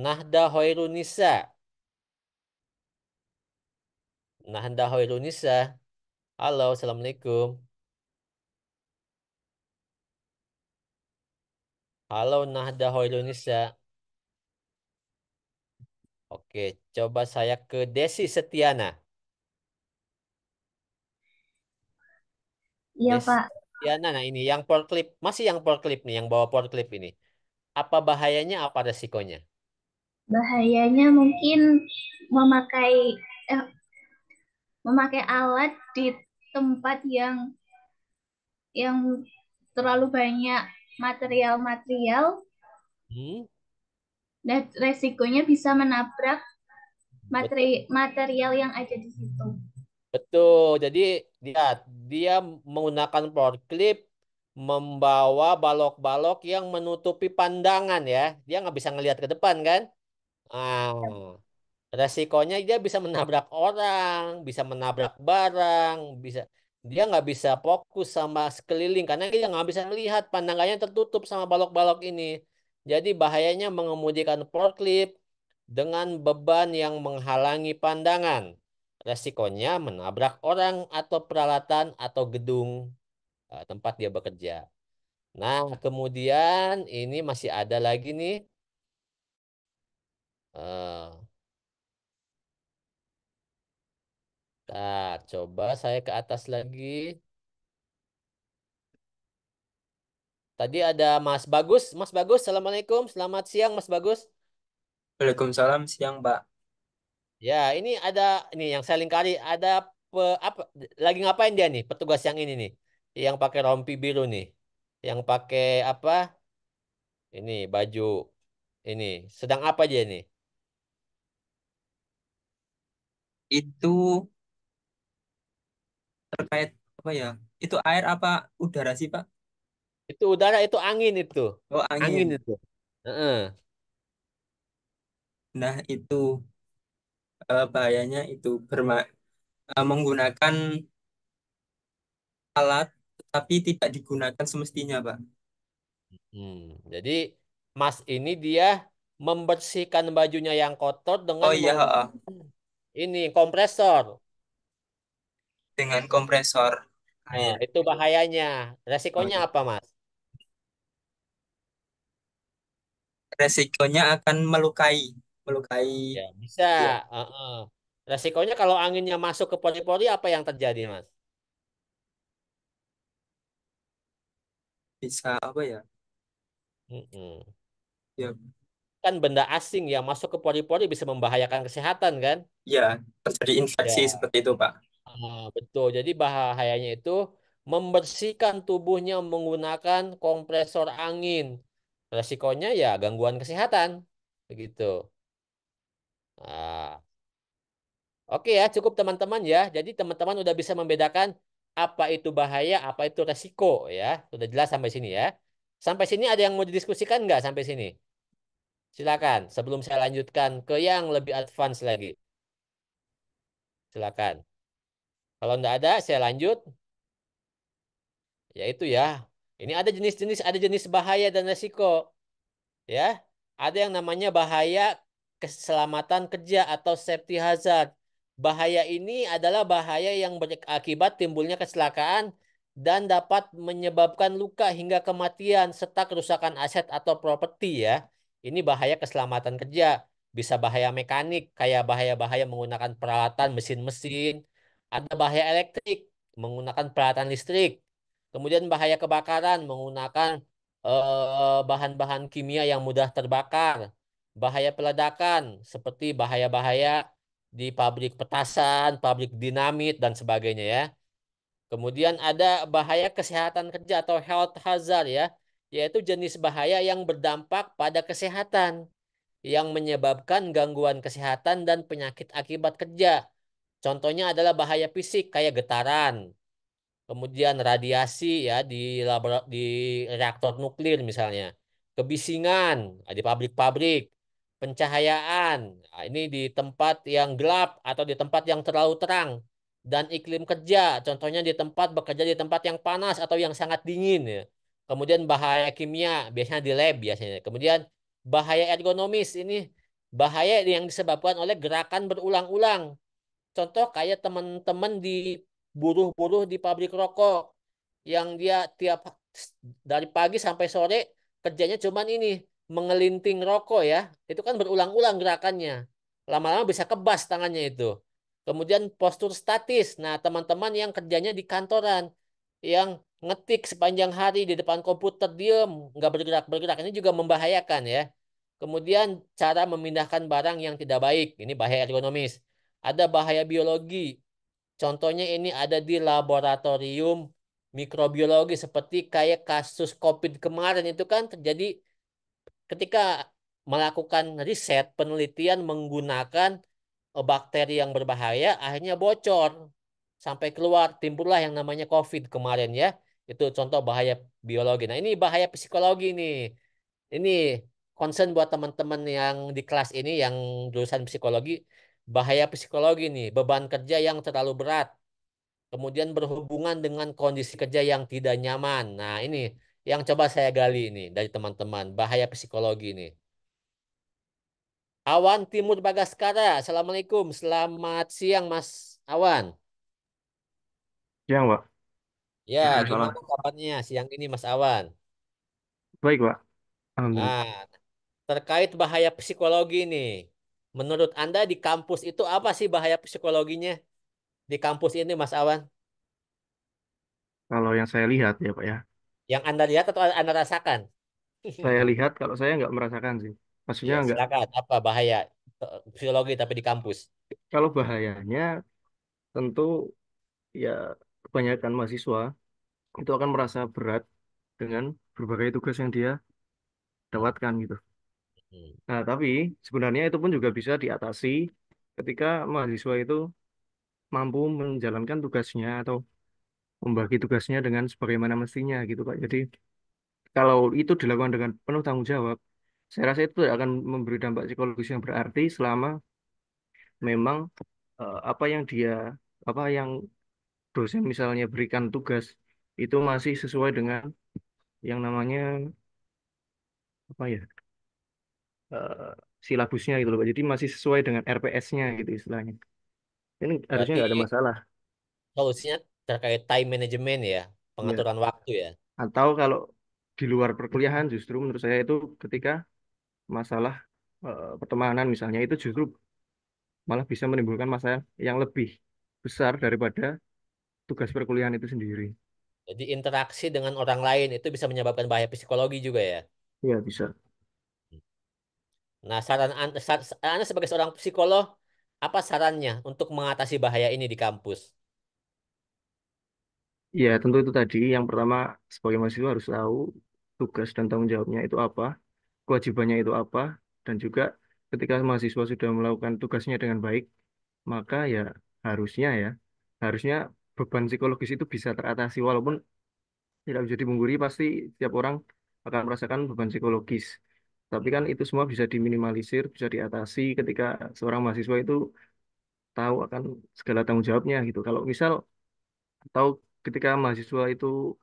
Nahda Hoirunisa. Nahda Hoirunisa. Halo, Assalamualaikum. Halo Nahda Hoirunisa. Oke, coba saya ke Desi Setiana. Iya Desi Pak. Setiana, nah ini yang clip, masih yang clip nih, yang bawa clip ini. Apa bahayanya, apa resikonya? Bahayanya mungkin memakai eh, memakai alat di tempat yang terlalu banyak material-material Hmm? dan resikonya bisa menabrak Betul. material yang ada di situ. Betul. Jadi dia dia menggunakan clip membawa balok-balok yang menutupi pandangan ya. Dia nggak bisa ngelihat ke depan kan? Ah, resikonya dia bisa menabrak orang, bisa menabrak barang, bisa dia nggak bisa fokus sama sekeliling karena dia nggak bisa melihat pandangannya tertutup sama balok-balok ini. Jadi bahayanya mengemudikan forklift dengan beban yang menghalangi pandangan. Resikonya menabrak orang atau peralatan atau gedung tempat dia bekerja. Nah, kemudian ini masih ada lagi nih. eh, coba saya ke atas lagi. Tadi ada Mas Bagus. Mas Bagus, Assalamualaikum. Selamat siang, Mas Bagus. Waalaikumsalam siang, Pak. Ya, ini ada ini yang saya lingkari. Ada apa? Lagi ngapain dia nih? Petugas yang ini nih, yang pakai rompi biru nih, yang pakai apa? Ini baju ini. Sedang apa dia nih? Itu terkait apa ya? Itu air apa udara sih, Pak? Itu udara, itu angin itu. Oh, Angin angin. itu. Heeh. Nah, itu bahayanya itu menggunakan alat tapi tidak digunakan semestinya, Pak. Jadi Mas ini dia membersihkan bajunya yang kotor dengan Oh iya, menggunakan ini kompresor. dengan kompresor Nah, air. itu bahayanya. Oh Resikonya iya. apa, Mas? resikonya akan melukai, melukai. Ya, bisa. Ya, Heeh. Resikonya kalau anginnya masuk ke pori-pori apa yang terjadi, Mas? bisa apa ya? Mm-mm. Ya, Kan benda asing yang masuk ke pori-pori bisa membahayakan kesehatan kan? ya terjadi infeksi Ya, seperti itu, Pak. betul. Jadi bahayanya itu membersihkan tubuhnya menggunakan kompresor angin. Resikonya ya gangguan kesehatan. Begitu. Nah, oke ya, cukup teman-teman ya. Jadi teman-teman udah bisa membedakan apa itu bahaya, apa itu resiko ya. Sudah jelas sampai sini ya. Sampai sini ada yang mau didiskusikan nggak sampai sini? Silakan. Sebelum saya lanjutkan ke yang lebih advance lagi. Silakan. Kalau nggak ada, saya lanjut. Yaitu ya, ini ada jenis bahaya dan resiko. Ya, ada yang namanya bahaya keselamatan kerja atau safety hazard. Bahaya ini adalah bahaya yang berakibat timbulnya kecelakaan dan dapat menyebabkan luka hingga kematian serta kerusakan aset atau properti ya. Ini bahaya keselamatan kerja. Bisa bahaya mekanik, kayak bahaya-bahaya menggunakan peralatan mesin-mesin. Ada bahaya elektrik, menggunakan peralatan listrik. Kemudian bahaya kebakaran, menggunakan bahan-bahan kimia yang mudah terbakar, bahaya peledakan seperti bahaya-bahaya di pabrik petasan, pabrik dinamit dan sebagainya ya. Kemudian ada bahaya kesehatan kerja atau health hazard ya, yaitu jenis bahaya yang berdampak pada kesehatan yang menyebabkan gangguan kesehatan dan penyakit akibat kerja. Contohnya adalah bahaya fisik kayak getaran, kemudian radiasi ya di reaktor nuklir misalnya, kebisingan di pabrik-pabrik, pencahayaan ini di tempat yang gelap atau di tempat yang terlalu terang, dan iklim kerja, contohnya di tempat bekerja di tempat yang panas atau yang sangat dingin ya. Kemudian bahaya kimia biasanya di lab biasanya. Kemudian bahaya ergonomis ini bahaya yang disebabkan oleh gerakan berulang-ulang. Contoh kayak teman-teman di buruh-buruh di pabrik rokok yang dia tiap dari pagi sampai sore kerjanya cuman ini mengelinting rokok ya. Itu kan berulang-ulang gerakannya. Lama-lama bisa kebas tangannya itu. Kemudian postur statis. Nah, teman-teman yang kerjanya di kantoran yang ngetik sepanjang hari di depan komputer diem, nggak bergerak-bergerak ini juga membahayakan ya. Kemudian cara memindahkan barang yang tidak baik, ini bahaya ergonomis. Ada bahaya biologi. Contohnya ini ada di laboratorium mikrobiologi seperti kayak kasus COVID kemarin itu kan terjadi ketika melakukan riset penelitian menggunakan bakteri yang berbahaya akhirnya bocor sampai keluar timbullah yang namanya COVID kemarin ya. Itu contoh bahaya biologi. Nah, ini bahaya psikologi nih. Ini concern buat teman-teman yang di kelas ini yang jurusan psikologi, bahaya psikologi nih, beban kerja yang terlalu berat, kemudian berhubungan dengan kondisi kerja yang tidak nyaman. Nah, ini yang coba saya gali ini dari teman-teman, bahaya psikologi ini. Awan Timur Bagaskara, Assalamualaikum, selamat siang Mas Awan. Siang, Pak. Ya, Waalaikumsalam. gimana kabarnya siang ini Mas Awan? Baik, Pak. Alhamdulillah. Nah, terkait bahaya psikologi nih. Menurut Anda di kampus itu apa sih bahaya psikologinya di kampus ini, Mas Awan? Kalau yang saya lihat ya, Pak ya. Yang Anda lihat atau Anda rasakan? Saya lihat kalau saya nggak merasakan sih. Maksudnya Ya, nggak, silakan. Apa bahaya psikologi tapi di kampus? kalau bahayanya tentu ya kebanyakan mahasiswa itu akan merasa berat dengan berbagai tugas yang dia Hmm, dapatkan gitu. hmm, Nah, tapi sebenarnya itu pun juga bisa diatasi ketika mahasiswa itu mampu menjalankan tugasnya atau membagi tugasnya dengan sebagaimana mestinya gitu, Pak. Jadi kalau itu dilakukan dengan penuh tanggung jawab, saya rasa itu tidak akan memberi dampak psikologis yang berarti selama memang apa yang apa yang dosen misalnya berikan tugas itu masih sesuai dengan yang namanya apa ya eh, silabusnya gitu loh, Pak. Jadi masih sesuai dengan RPS-nya gitu istilahnya. Ini harusnya Berarti nggak ada masalah, solusinya terkait time management ya, ya. pengaturan waktu ya. Atau kalau di luar perkuliahan justru menurut saya itu ketika masalah pertemanan misalnya itu justru malah bisa menimbulkan masalah yang lebih besar daripada tugas perkuliahan itu sendiri. Jadi interaksi dengan orang lain itu bisa menyebabkan bahaya psikologi juga ya. Ya bisa. Nah, Anda sebagai seorang psikolog, apa sarannya untuk mengatasi bahaya ini di kampus? Ya tentu itu tadi yang pertama sebagai mahasiswa harus tahu tugas dan tanggung jawabnya itu apa, kewajibannya itu apa, dan juga ketika mahasiswa sudah melakukan tugasnya dengan baik, maka ya harusnya ya, harusnya beban psikologis itu bisa teratasi walaupun tidak bisa dipungkiri pasti setiap orang akan merasakan beban psikologis. Tapi kan itu semua bisa diminimalisir, bisa diatasi ketika seorang mahasiswa itu tahu akan segala tanggung jawabnya gitu. Kalau misal tahu ketika mahasiswa itu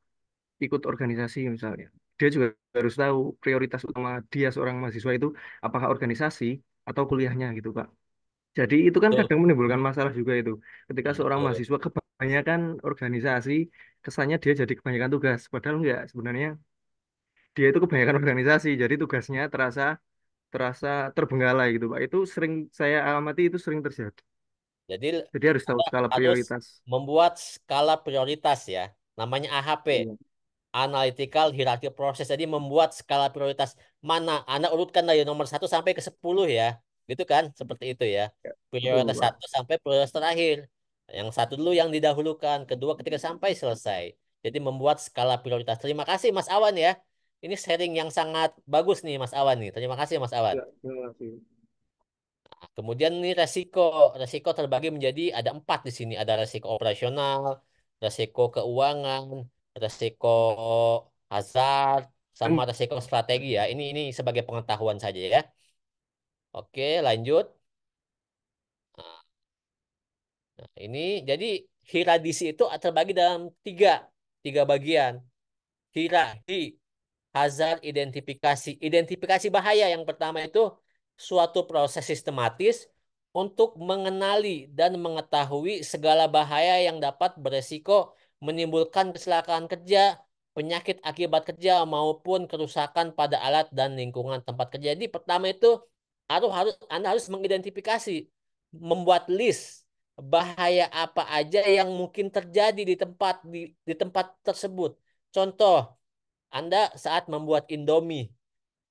ikut organisasi misalnya, dia juga harus tahu prioritas utama dia seorang mahasiswa itu apakah organisasi atau kuliahnya gitu, Pak. Jadi itu kan Betul, kadang menimbulkan masalah juga itu. Ketika seorang betul. mahasiswa kebanyakan organisasi, kesannya dia jadi kebanyakan tugas. Padahal enggak, sebenarnya dia itu kebanyakan organisasi, jadi tugasnya terasa terasa terbengkalai gitu, Pak. Itu sering saya amati itu sering terjadi. Jadi Jadi harus tahu Anda skala harus prioritas. membuat skala prioritas ya. Namanya AHP. Iya, Analytical Hierarchy Process. Jadi membuat skala prioritas mana Anda urutkan dari nomor 1 sampai ke 10 ya. Gitu kan? Seperti itu ya. betul, Prioritas Pak. 1 sampai prioritas terakhir. Yang satu dulu yang didahulukan, kedua ketika sampai selesai. Jadi membuat skala prioritas. Terima kasih Mas Awan ya. Ini sharing yang sangat bagus nih Mas Awan nih. Terima kasih Mas Awan. Ya, terima kasih. Kemudian ini resiko, resiko terbagi menjadi ada 4 di sini. Ada resiko operasional, resiko keuangan, resiko hazard, sama resiko strategi ya. Ini sebagai pengetahuan saja ya. Oke, lanjut. Nah, ini jadi hiradisi itu terbagi dalam tiga bagian. Hira, hi, hazard, identifikasi. Identifikasi bahaya yang pertama itu suatu proses sistematis untuk mengenali dan mengetahui segala bahaya yang dapat beresiko menimbulkan kecelakaan kerja, penyakit akibat kerja maupun kerusakan pada alat dan lingkungan tempat kerja. Jadi pertama itu Anda harus mengidentifikasi, membuat list bahaya apa aja yang mungkin terjadi di tempat tersebut. Contoh, anda saat membuat Indomie,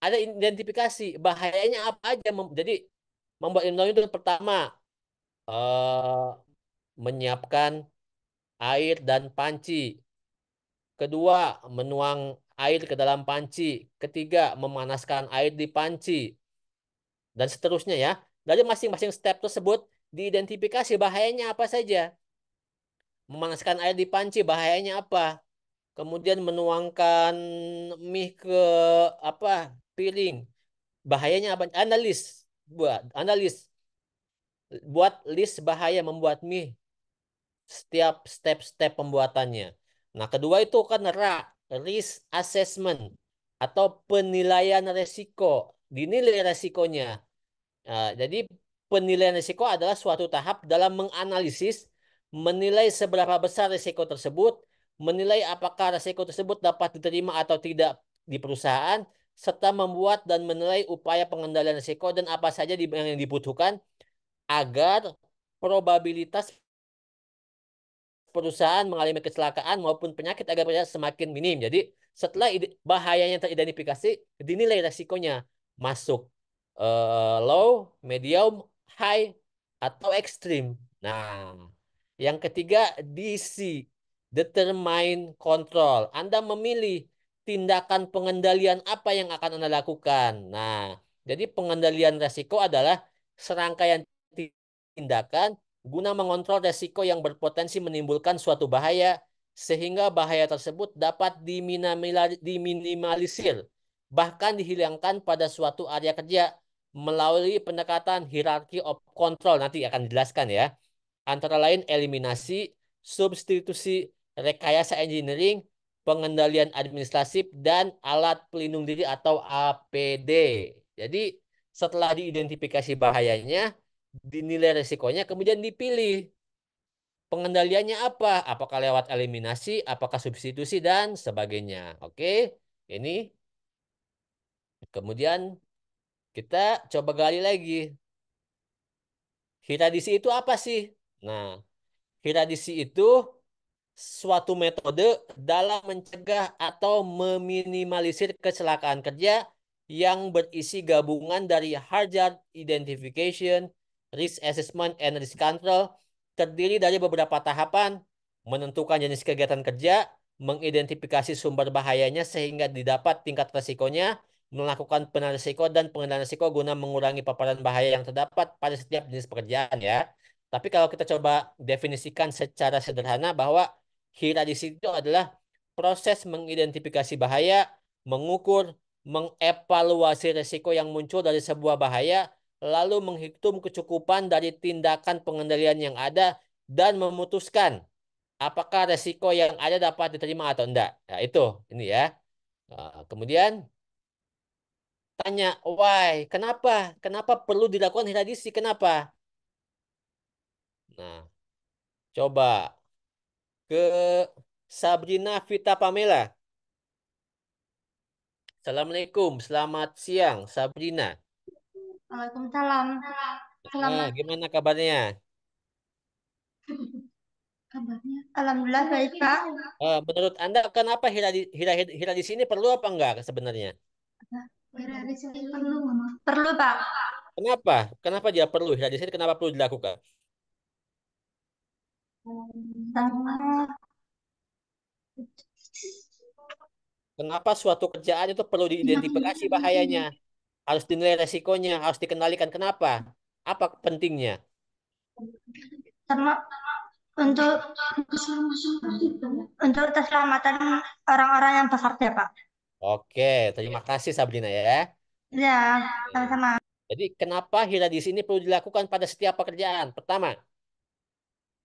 ada identifikasi bahayanya apa aja. Jadi membuat Indomie itu pertama eh, menyiapkan air dan panci. Kedua, menuang air ke dalam panci. Ketiga, memanaskan air di panci. Dan seterusnya ya. Dari masing-masing step tersebut, diidentifikasi bahayanya apa saja. Memanaskan air di panci, bahayanya apa? Kemudian menuangkan mie ke apa piring, bahayanya apa? Buat list bahaya membuat mie, setiap step-step pembuatannya. Nah, kedua itu kan risk assessment atau penilaian resiko, dinilai resikonya. Nah, jadi penilaian risiko adalah suatu tahap dalam menganalisis, menilai seberapa besar risiko tersebut, menilai apakah risiko tersebut dapat diterima atau tidak di perusahaan, serta membuat dan menilai upaya pengendalian risiko dan apa saja yang dibutuhkan agar probabilitas perusahaan mengalami kecelakaan maupun penyakit agar perusahaan semakin minim. Jadi setelah bahayanya teridentifikasi, dinilai resikonya masuk low, medium, high, atau ekstrim. Nah, yang ketiga DC, determine control. Anda memilih tindakan pengendalian apa yang akan Anda lakukan. Nah, jadi pengendalian resiko adalah serangkaian tindakan guna mengontrol resiko yang berpotensi menimbulkan suatu bahaya sehingga bahaya tersebut dapat diminimalisir bahkan dihilangkan pada suatu area kerja melalui pendekatan hierarchy of control. Nanti akan dijelaskan ya. Antara lain eliminasi, substitusi, rekayasa engineering, pengendalian administratif, dan alat pelindung diri atau APD. Jadi setelah diidentifikasi bahayanya, dinilai resikonya, kemudian dipilih pengendaliannya apa? Apakah lewat eliminasi, apakah substitusi, dan sebagainya. Oke, ini kemudian Kita coba gali lagi. Hiradisi itu apa sih? Nah, hiradisi itu suatu metode dalam mencegah atau meminimalisir kecelakaan kerja yang berisi gabungan dari hazard identification, risk assessment, and risk control, terdiri dari beberapa tahapan, menentukan jenis kegiatan kerja, mengidentifikasi sumber bahayanya sehingga didapat tingkat resikonya, melakukan penilaian risiko dan pengendalian risiko guna mengurangi paparan bahaya yang terdapat pada setiap jenis pekerjaan ya. Tapi kalau kita coba definisikan secara sederhana bahwa hiradisi itu adalah proses mengidentifikasi bahaya, mengukur, mengevaluasi risiko yang muncul dari sebuah bahaya, lalu menghitung kecukupan dari tindakan pengendalian yang ada, dan memutuskan apakah risiko yang ada dapat diterima atau enggak. Nah, itu ini ya. Kemudian tanya, why? Kenapa? Kenapa perlu dilakukan hiradisi? Kenapa? Nah, coba ke Sabrina Vita Pamela. Assalamualaikum, selamat siang, Sabrina. Waalaikumsalam. Selamat Gimana kabarnya? kabarnya. Alhamdulillah baik, Pak. Menurut Anda, kenapa hiradisi ini perlu apa enggak sebenarnya? Hari ini perlu, Mama. Perlu, Pak. Kenapa? Kenapa dia perlu? Hiradisi ini kenapa perlu dilakukan? Karena Kenapa suatu kerjaan itu perlu diidentifikasi bahayanya? Harus dinilai resikonya, harus dikendalikan. Kenapa? Apa pentingnya? sama untuk keselamatan orang-orang yang bekerja, Pak. Oke, terima kasih Sabrina ya. Ya, sama-sama. Jadi kenapa hiradisi ini perlu dilakukan pada setiap pekerjaan? Pertama,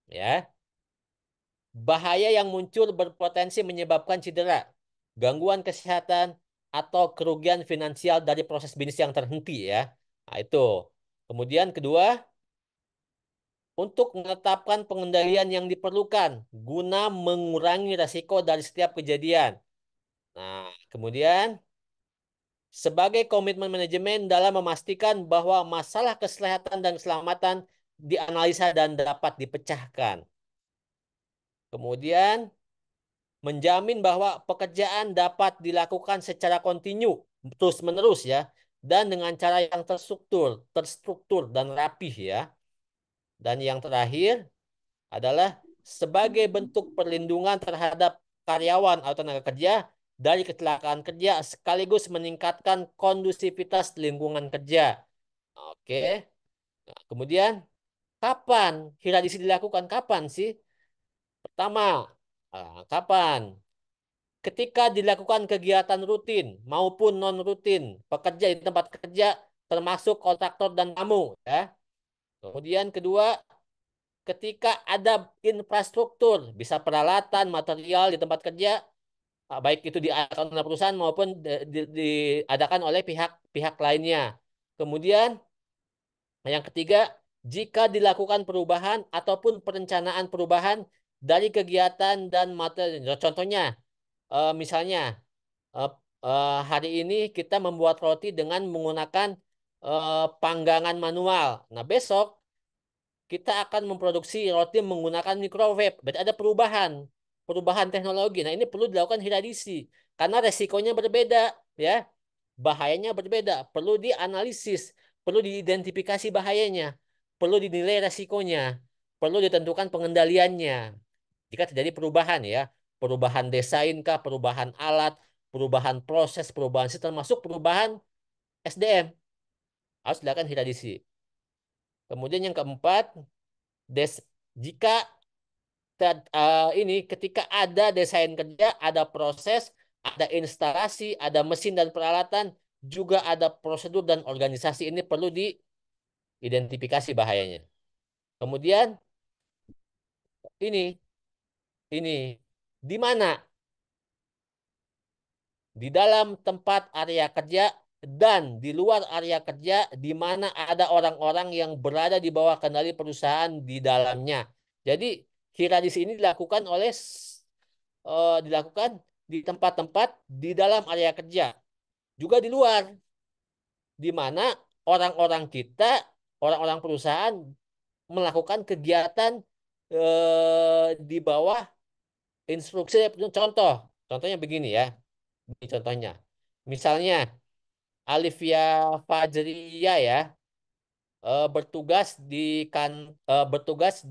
ya, bahaya yang muncul berpotensi menyebabkan cedera, gangguan kesehatan, atau kerugian finansial dari proses bisnis yang terhenti ya. Nah, itu. Kemudian kedua, untuk menetapkan pengendalian yang diperlukan guna mengurangi risiko dari setiap kejadian. Nah, kemudian sebagai komitmen manajemen dalam memastikan bahwa masalah kesehatan dan keselamatan dianalisa dan dapat dipecahkan. Kemudian menjamin bahwa pekerjaan dapat dilakukan secara kontinu, terus-menerus ya, dan dengan cara yang terstruktur dan rapih ya. Dan yang terakhir adalah sebagai bentuk perlindungan terhadap karyawan atau tenaga kerja dari kecelakaan kerja sekaligus meningkatkan kondusivitas lingkungan kerja. Oke. Nah, kemudian kapan hiradisi dilakukan? Kapan sih? Pertama, kapan? Ketika dilakukan kegiatan rutin maupun non-rutin, pekerja di tempat kerja termasuk kontraktor dan tamu ya. Kemudian kedua, ketika ada infrastruktur, bisa peralatan, material di tempat kerja, baik itu diadakan oleh perusahaan maupun diadakan oleh pihak-pihak lainnya. Kemudian yang ketiga, jika dilakukan perubahan ataupun perencanaan perubahan dari kegiatan dan materi. Contohnya, misalnya eh, hari ini kita membuat roti dengan menggunakan panggangan manual. Nah, besok kita akan memproduksi roti menggunakan microwave. Berarti ada perubahan teknologi. Nah, ini perlu dilakukan hiradisi karena resikonya berbeda, ya. Bahayanya berbeda, perlu dianalisis, perlu diidentifikasi bahayanya, perlu dinilai resikonya, perlu ditentukan pengendaliannya. Jika terjadi perubahan ya, perubahan desain kah, perubahan alat, perubahan proses, perubahan sistem, termasuk perubahan SDM, harus dilakukan hiradisi. Kemudian yang keempat, jika ini ketika ada desain kerja, ada proses, ada instalasi, ada mesin dan peralatan, juga ada prosedur dan organisasi, ini perlu diidentifikasi bahayanya. Kemudian ini di mana? Di dalam tempat area kerja dan di luar area kerja di mana ada orang-orang yang berada di bawah kendali perusahaan di dalamnya. Jadi hiradisi ini dilakukan di tempat-tempat di dalam area kerja, juga di luar. di mana orang-orang kita, orang-orang perusahaan melakukan kegiatan di bawah instruksi. Contohnya begini ya. Ini contohnya. Misalnya Alivia Fajria ya, bertugas di kan bertugas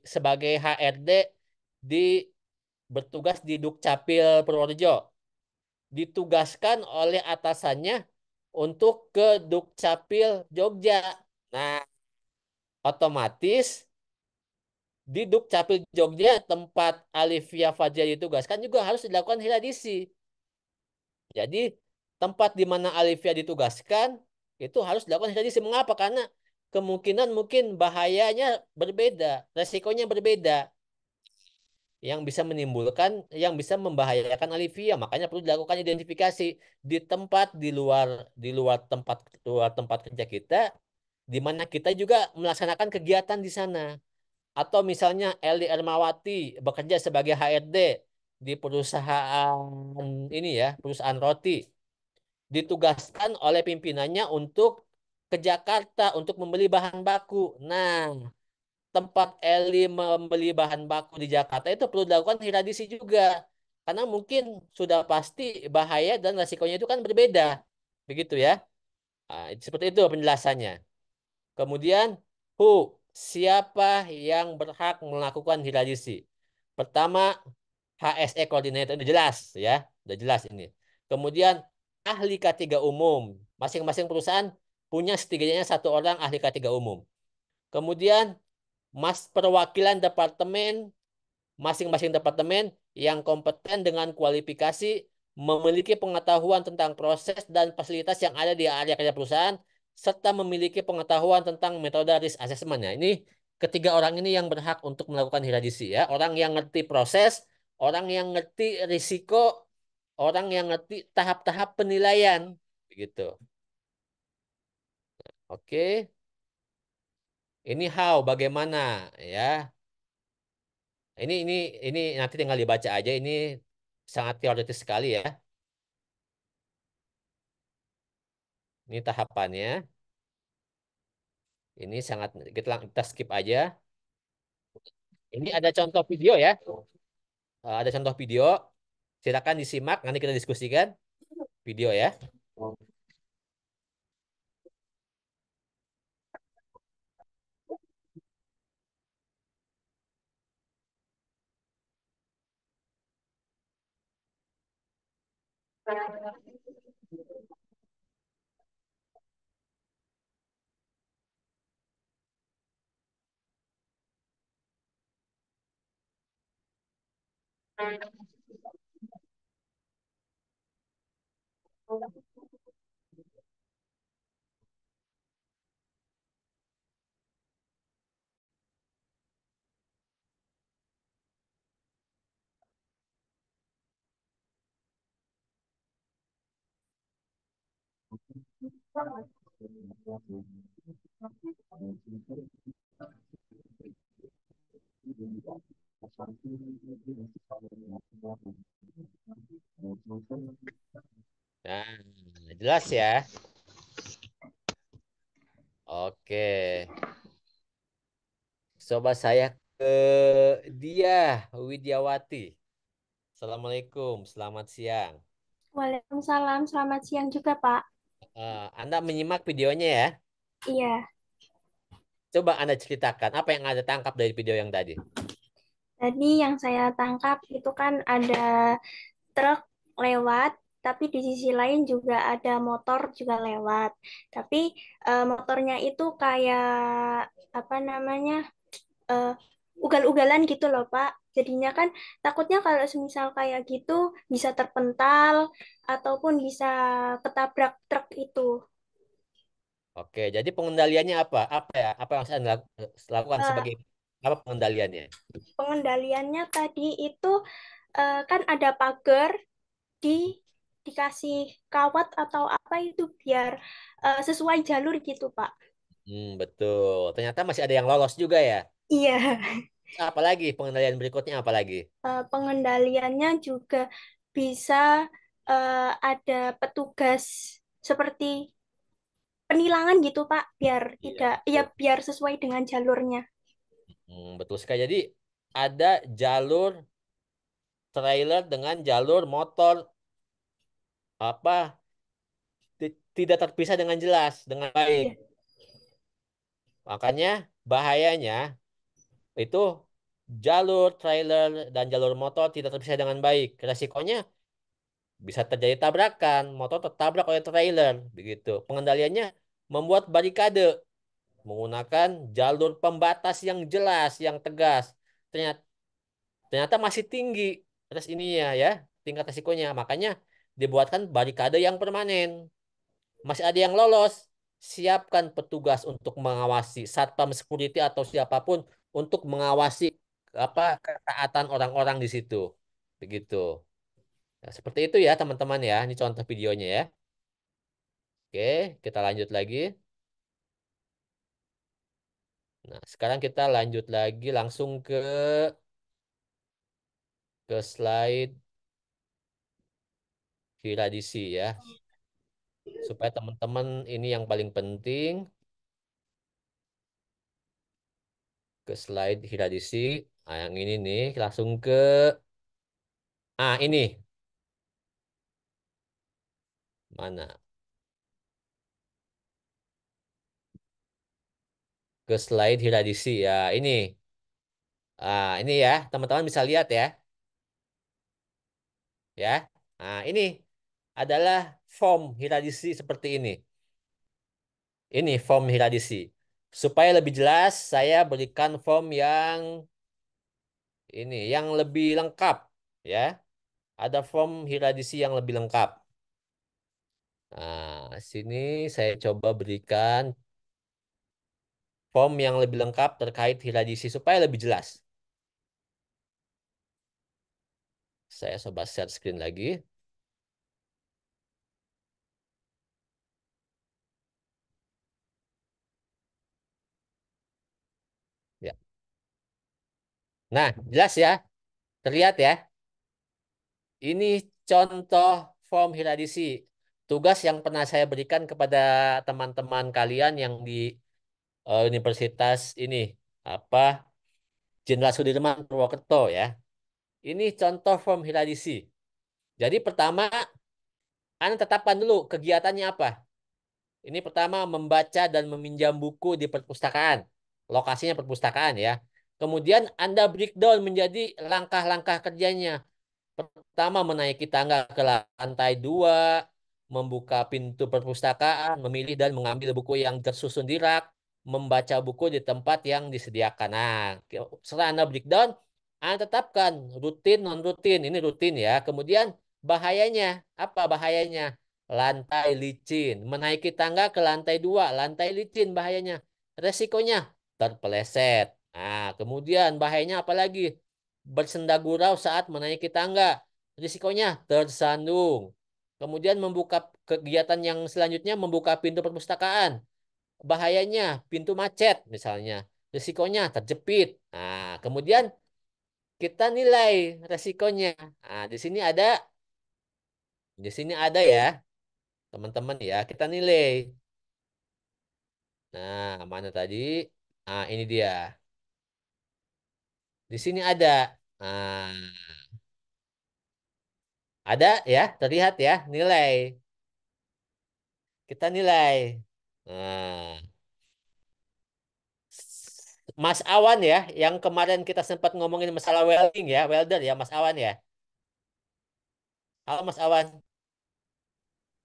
sebagai HRD di bertugas di Dukcapil Purworejo, ditugaskan oleh atasannya untuk ke Dukcapil Jogja. Nah, otomatis di Dukcapil Jogja tempat Alivia Fajria ditugaskan juga harus dilakukan heladisi. Jadi tempat di mana Alivia ditugaskan itu harus dilakukan heladisi. Mengapa? Karena kemungkinan mungkin bahayanya berbeda, resikonya berbeda, yang bisa membahayakan Alivia. Makanya perlu dilakukan identifikasi di tempat di luar tempat kerja kita, di mana kita juga melaksanakan kegiatan di sana. Atau misalnya Eli Ermawati bekerja sebagai HRD di perusahaan ini ya, perusahaan roti, ditugaskan oleh pimpinannya untuk ke Jakarta untuk membeli bahan baku. Nah, tempat Eli membeli bahan baku di Jakarta itu perlu dilakukan heladisi juga. Karena mungkin sudah pasti bahaya dan resikonya itu kan berbeda. Begitu ya. Nah, seperti itu penjelasannya. Kemudian, who, siapa yang berhak melakukan heladisi? Pertama, HSE coordinator, udah jelas ya. Udah jelas ini. Kemudian, ahli K3 umum. Masing-masing perusahaan punya setidaknya satu orang ahli K3 umum. Kemudian, perwakilan departemen, masing-masing departemen yang kompeten dengan kualifikasi, memiliki pengetahuan tentang proses dan fasilitas yang ada di area kerja perusahaan, serta memiliki pengetahuan tentang metode risk assessment. Ya, ini ketiga orang ini yang berhak untuk melakukan heladisi ya. Orang yang ngerti proses, orang yang ngerti risiko, orang yang ngerti tahap-tahap penilaian. Begitu. Oke. Ini how, bagaimana ya. Ini nanti tinggal dibaca aja. Ini sangat teoritis sekali ya. Ini tahapannya. Ini sangat kita skip aja. Ini ada contoh video ya. Ada contoh video. Silakan disimak. Nanti kita diskusikan video ya. Nah, jelas ya. Oke. Coba saya ke dia, Widyawati. Assalamualaikum, selamat siang. Waalaikumsalam, selamat siang juga, Pak. Anda menyimak videonya ya. Iya, Coba Anda ceritakan apa yang Anda tangkap dari video yang tadi. tadi yang saya tangkap itu kan ada truk lewat, tapi di sisi lain juga ada motor juga lewat. Tapi motornya itu kayak apa namanya eh, ugal-ugalan gitu loh, Pak. Jadinya kan takutnya kalau semisal kayak gitu bisa terpental ataupun bisa ketabrak truk itu. Oke, jadi pengendaliannya apa? Apa ya? Apa yang saya lakukan Eh, sebagai apa pengendaliannya? Pengendaliannya tadi itu kan ada pagar di dikasih kawat atau apa itu biar sesuai jalur gitu, Pak. Betul. Ternyata masih ada yang lolos juga ya. Iya. Apalagi pengendalian berikutnya apalagi? Pengendaliannya juga bisa ada petugas seperti penilangan gitu Pak, biar Iya, tidak ya betul. biar sesuai dengan jalurnya. Betul sekali. Jadi ada jalur trailer dengan jalur motor apa tidak terpisah dengan jelas, dengan baik. Iya. Makanya bahayanya itu jalur trailer dan jalur motor tidak terpisah dengan baik. Resikonya bisa terjadi tabrakan, motor tertabrak oleh trailer, begitu. Pengendaliannya membuat barikade menggunakan jalur pembatas yang jelas, yang tegas. Ternyata, ternyata masih tinggi atas ininya ya, tingkat resikonya. Makanya dibuatkan barikade yang permanen. Masih ada yang lolos, siapkan petugas untuk mengawasi, satpam security atau siapapun untuk mengawasi apa ketaatan orang-orang di situ. Begitu. Nah, seperti itu ya teman-teman ya. Ini contoh videonya ya. Oke, kita lanjut lagi. Nah, sekarang kita lanjut lagi langsung ke slide Hiradisi ya. Supaya teman-teman ini yang paling penting ke slide Hiradisi. Nah, yang ini nih langsung ini mana? Ke slide Hiradisi ya. Ini ya, teman-teman bisa lihat ya. Ya. Nah, ini adalah form Hiradisi seperti ini. Ini form Hiradisi. Supaya lebih jelas, saya berikan form yang lebih lengkap ya. Ada form Hiradisi yang lebih lengkap. Nah, sini saya coba berikan form yang lebih lengkap terkait Hiradisi supaya lebih jelas. Saya coba share screen lagi. Ya. Nah, jelas ya. Terlihat ya. Ini contoh form Hiradisi. Tugas yang pernah saya berikan kepada teman-teman kalian yang di universitas ini apa Jenderal Sudirman Purwokerto ya. Ini contoh form Hiradisi. Jadi pertama, Anda tetapkan dulu kegiatannya apa. Ini pertama membaca dan meminjam buku di perpustakaan. Lokasinya perpustakaan ya. Kemudian Anda breakdown menjadi langkah-langkah kerjanya. Pertama, menaiki tangga ke lantai 2, membuka pintu perpustakaan, memilih dan mengambil buku yang tersusun di rak, membaca buku di tempat yang disediakan. Nah, setelah Anda breakdown, Anda tetapkan rutin, non-rutin. Ini rutin ya. Kemudian bahayanya, apa bahayanya? Lantai licin. Menaiki tangga ke lantai 2, lantai licin bahayanya. Resikonya terpeleset. Nah, kemudian bahayanya apa lagi? Bersenda gurau saat menaiki tangga. Risikonya tersandung. Kemudian membuka kegiatan yang selanjutnya membuka pintu perpustakaan. Bahayanya pintu macet misalnya. Risikonya terjepit. Nah, kemudian kita nilai resikonya. Nah, di sini ada ya, teman-teman ya. Kita nilai. Nah, mana tadi? Ini dia. Di sini ada. Nah, ada ya, terlihat ya, nilai. Kita nilai. Nah, Mas Awan ya, yang kemarin kita sempat ngomongin masalah welding ya, welder ya, Mas Awan ya. Halo Mas Awan.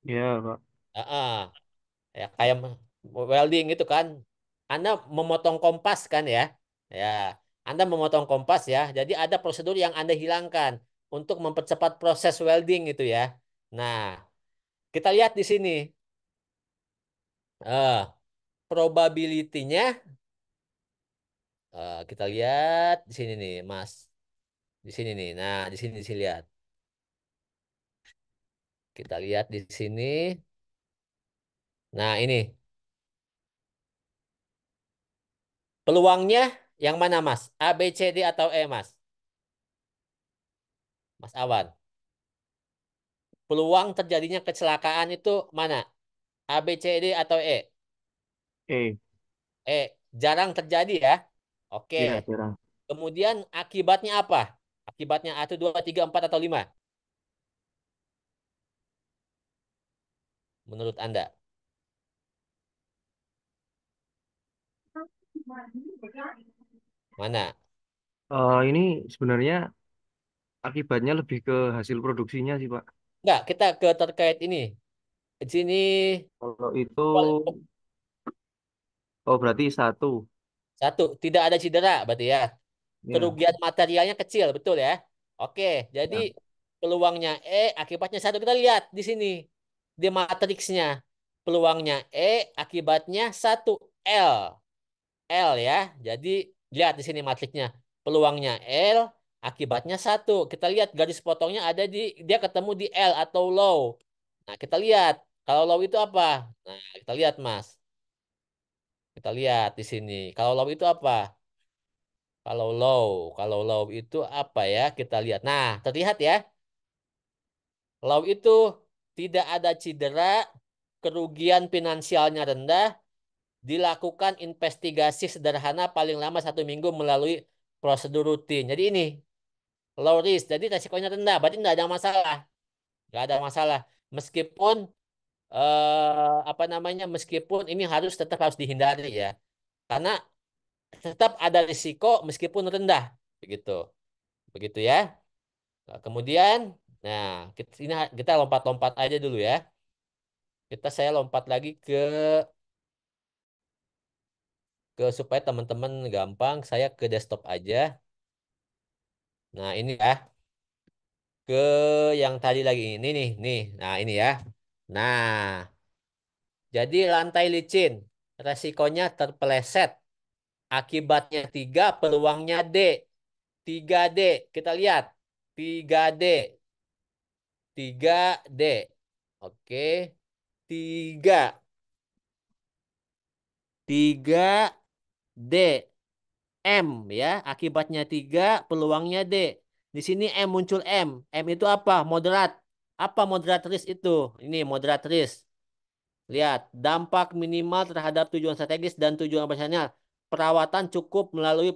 Ya, Pak. Heeh. Ya kayak welding itu kan. Anda memotong kompas kan ya. Ya, Anda memotong kompas ya. Jadi ada prosedur yang Anda hilangkan untuk mempercepat proses welding itu ya. Nah, kita lihat di sini. Eh, probability-nya kita lihat di sini nih, Mas. Di sini nih. Nah, di sini lihat. Kita lihat di sini. Nah, ini peluangnya yang mana, Mas? A, B, C, D atau E, Mas? Mas Awan. Peluang terjadinya kecelakaan itu mana? A, B, C, D atau E? E. Jarang terjadi ya. Oke. Iya, jarang. Kemudian akibatnya apa? Akibatnya 1, 2, 3, 4 atau 5? Menurut Anda? Mana? Ini sebenarnya akibatnya lebih ke hasil produksinya sih, Pak. Enggak, kita ke terkait ini. Di sini Kalau itu, oh berarti satu. satu, tidak ada cedera berarti ya. Ya, Kerugian materialnya kecil, betul ya? Oke, jadi ya. peluangnya akibatnya satu. Kita lihat di sini. Di matriksnya. Peluangnya akibatnya satu. L. L ya. Jadi lihat di sini matriksnya. Peluangnya L, akibatnya satu. Kita lihat garis potongnya ada dia ketemu di L atau low. Nah, kita lihat. Kalau low itu apa? Nah, kita lihat, Mas. Kita lihat di sini. Kalau low itu apa? Kalau low itu apa ya? Kita lihat. Nah, terlihat ya. Low itu tidak ada cedera, kerugian finansialnya rendah, dilakukan investigasi sederhana paling lama 1 minggu melalui prosedur rutin. Jadi ini low risk, jadi resikonya rendah, berarti nggak ada masalah, nggak ada masalah. Meskipun apa namanya, meskipun ini tetap harus dihindari ya, karena tetap ada risiko meskipun rendah, begitu, begitu ya. Nah, kemudian, nah kita lompat-lompat aja dulu ya. Saya lompat lagi ke supaya teman-teman gampang. Saya ke desktop aja. Nah ini ya, ke yang tadi lagi ini nih, nih. Nah ini ya. Nah, jadi lantai licin, resikonya terpeleset. Akibatnya 3, peluangnya D. 3D, kita lihat. 3D, 3D. Oke, 3. 3D. M ya, akibatnya 3, peluangnya D. Di sini muncul M. M itu apa? Moderat. Apa moderat risk itu? Ini moderat risk. Lihat, dampak minimal terhadap tujuan strategis dan tujuan operasional. Perawatan cukup melalui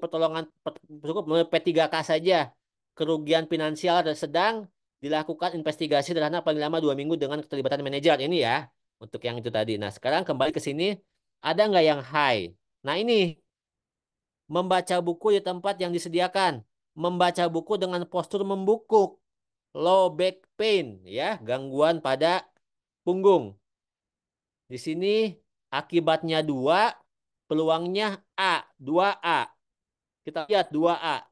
P3K saja. Kerugian finansial sedang, dilakukan investigasi sederhana paling lama 2 minggu dengan keterlibatan manajer. Ini ya, untuk yang itu tadi. Nah, sekarang kembali ke sini, ada nggak yang high? Nah, ini membaca buku di tempat yang disediakan, membaca buku dengan postur membungkuk, low back pain, ya, gangguan pada punggung. Di sini akibatnya 2, peluangnya A, 2A. Kita lihat 2A.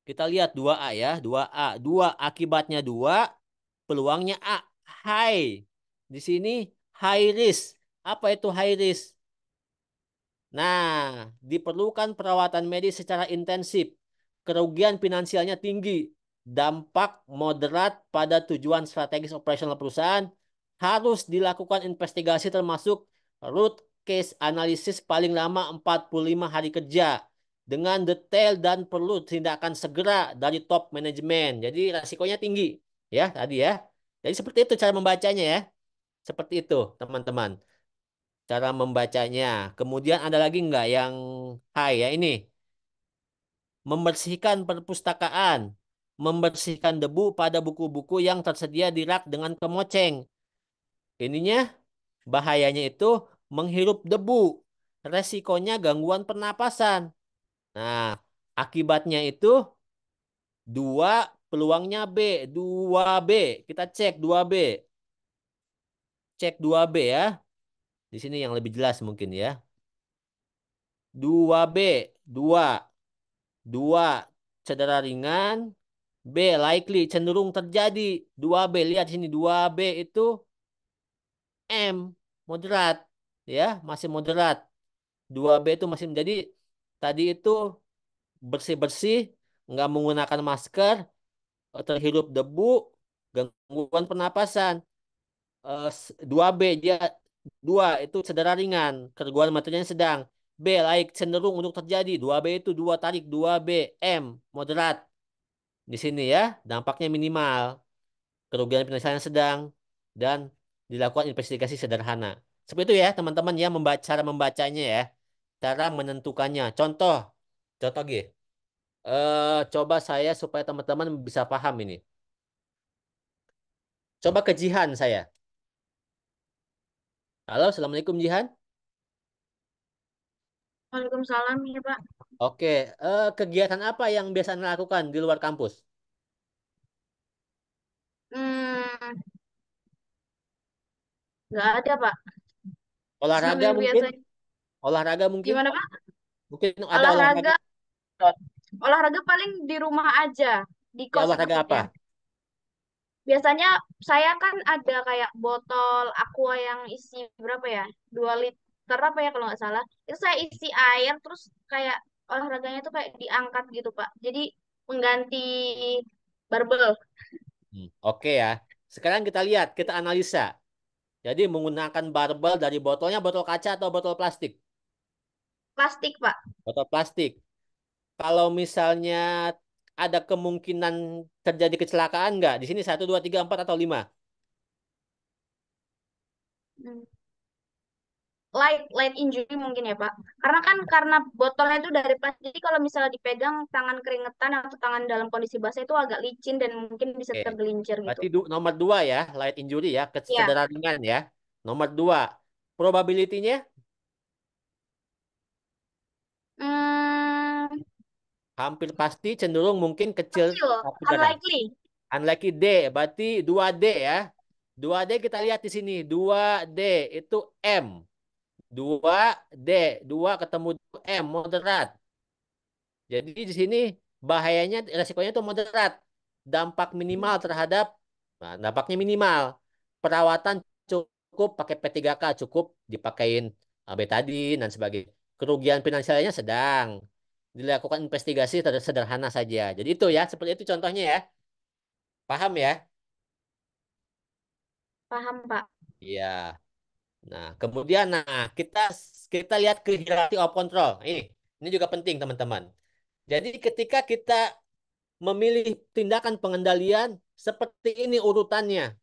Kita lihat 2A ya, 2A. 2 akibatnya 2, peluangnya A, high. Di sini high risk. Apa itu high risk? Nah, diperlukan perawatan medis secara intensif. Kerugian finansialnya tinggi. Dampak moderat pada tujuan strategis operasional perusahaan. Harus dilakukan investigasi termasuk root case analysis paling lama 45 hari kerja. Dengan detail dan perlu tindakan segera dari top manajemen. Jadi resikonya tinggi. Ya, tadi ya. Jadi seperti itu cara membacanya ya. Seperti itu, teman-teman, cara membacanya. Kemudian ada lagi nggak yang high ya ini? Membersihkan perpustakaan. Membersihkan debu pada buku-buku yang tersedia di rak dengan kemoceng. Ininya bahayanya itu menghirup debu. Resikonya gangguan pernapasan. Nah, akibatnya itu 2, peluangnya B. 2B. Kita cek 2B. Cek 2B ya. Di sini yang lebih jelas mungkin ya. 2B. 2. 2, cedera ringan. B, likely, cenderung terjadi. 2B, lihat sini. 2B itu M, moderat. Ya, masih moderat. 2B itu masih menjadi, tadi itu bersih-bersih, nggak menggunakan masker, terhirup debu, gangguan pernapasan. 2B, dia 2 itu cedera ringan, kerugian materialnya sedang. B, like, cenderung untuk terjadi. 2B itu 2, tarik. 2B, M, moderat. Di sini ya, dampaknya minimal, kerugian finansialnya sedang, dan dilakukan investigasi sederhana. Seperti itu ya teman-teman ya cara membacanya ya. Cara menentukannya. Contoh G. Coba saya supaya teman-teman bisa paham ini. Coba ke Jihan saya. Halo, Assalamualaikum Jihan. Waalaikumsalam ya Pak. Oke, kegiatan apa yang biasa Anda lakukan di luar kampus? Hmm, nggak ada Pak. Olahraga Seperti mungkin? biasanya. Olahraga mungkin? Gimana Pak? Mungkin ada olahraga. Olahraga, olahraga paling di rumah aja, di Ya, kos olahraga apa? maksudnya. Biasanya saya kan ada kayak botol aqua yang isi berapa ya? 2 liter apa ya kalau nggak salah. Itu saya isi air terus kayak olahraganya tuh kayak diangkat gitu Pak. Jadi mengganti barbel Oke ya. Sekarang kita lihat, kita analisa. Jadi menggunakan barbel dari botolnya botol kaca atau botol plastik? plastik Pak. Botol plastik. Kalau misalnya ada kemungkinan terjadi kecelakaan nggak? Di sini 1, 2, 3, 4 atau 5? Hmm. Light injury mungkin ya Pak. Karena botolnya itu dari plastik. Jadi kalau misalnya dipegang tangan keringetan atau tangan dalam kondisi basah itu agak licin dan mungkin bisa Oke. tergelincir gitu. Berarti nomor 2 ya, light injury ya, Ya. cedera ringan ya. Nomor 2, probability-nya Hmm, hampir pasti cenderung mungkin kecil kecil, tapi jarang. unlikely. Unlucky D, berarti 2D ya. 2D kita lihat di sini. 2D itu M. 2D, 2 ketemu M, moderat. Jadi di sini bahayanya, resikonya itu moderat. Dampak minimal terhadap, nah, dampaknya minimal. Perawatan cukup pakai P3K, cukup dipakein betadine dan sebagainya. Kerugian finansialnya sedang. Dilakukan investigasi sederhana saja. Jadi itu ya, seperti itu contohnya ya. Paham ya? Paham Pak. Iya. Nah, kemudian kita kita lihat ke hierarchy of control. Ini juga penting teman-teman. Jadi ketika kita memilih tindakan pengendalian seperti ini urutannya.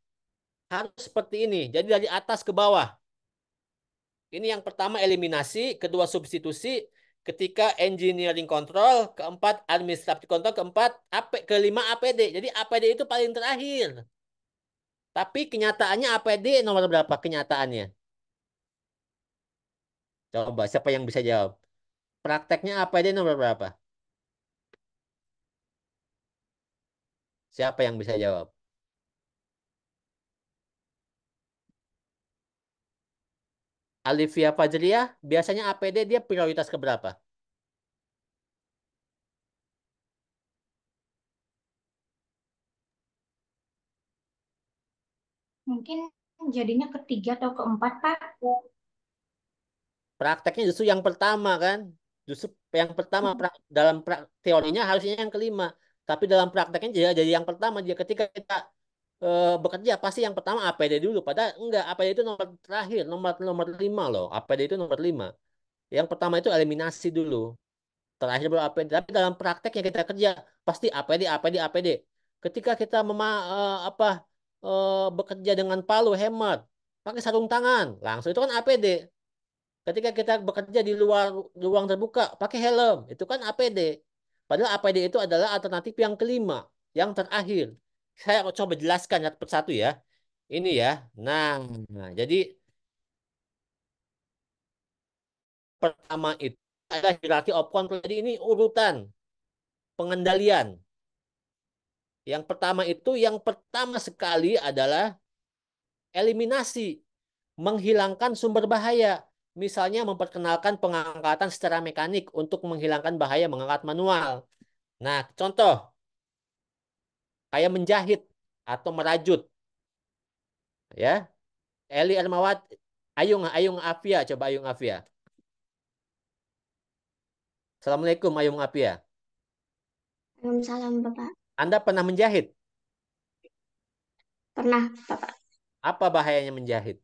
Harus seperti ini. Jadi dari atas ke bawah. Ini yang pertama eliminasi, kedua substitusi, ketika engineering control, keempat administrative control, keempat kelima APD. Jadi APD itu paling terakhir. Tapi kenyataannya APD nomor berapa kenyataannya? Coba siapa yang bisa jawab? Prakteknya APD nomor berapa? Siapa yang bisa jawab? Alivia Fajriah, biasanya APD dia prioritas keberapa? Mungkin jadinya ketiga atau keempat, Pak. Prakteknya justru yang pertama kan? Justru yang pertama dalam teorinya harusnya yang kelima, tapi dalam prakteknya jadi yang pertama. Dia ketika kita bekerja pasti yang pertama APD dulu. Padahal enggak, APD itu nomor terakhir, nomor nomor 5 loh. APD itu nomor 5. Yang pertama itu eliminasi dulu. Terakhir baru APD. Tapi dalam prakteknya kita kerja pasti APD, APD, APD. Ketika kita bekerja dengan palu, hammer, pakai sarung tangan, langsung itu kan APD. Ketika kita bekerja di luar ruang terbuka, pakai helm, itu kan APD. Padahal APD itu adalah alternatif yang kelima, yang terakhir. Saya coba jelaskan satu persatu ya. Ini ya. Jadi pertama itu adalah hierarchy of control. Jadi ini urutan pengendalian. Yang pertama itu, yang pertama sekali adalah eliminasi, menghilangkan sumber bahaya. Misalnya memperkenalkan pengangkatan secara mekanik untuk menghilangkan bahaya mengangkat manual. Nah, contoh kayak menjahit atau merajut, ya. Eli Ermawat, Ayung Ayung Afia, coba Ayung Afia. Assalamualaikum Ayung Afia. Waalaikumsalam, Bapak. Anda pernah menjahit? Pernah, Bapak. Apa bahayanya menjahit?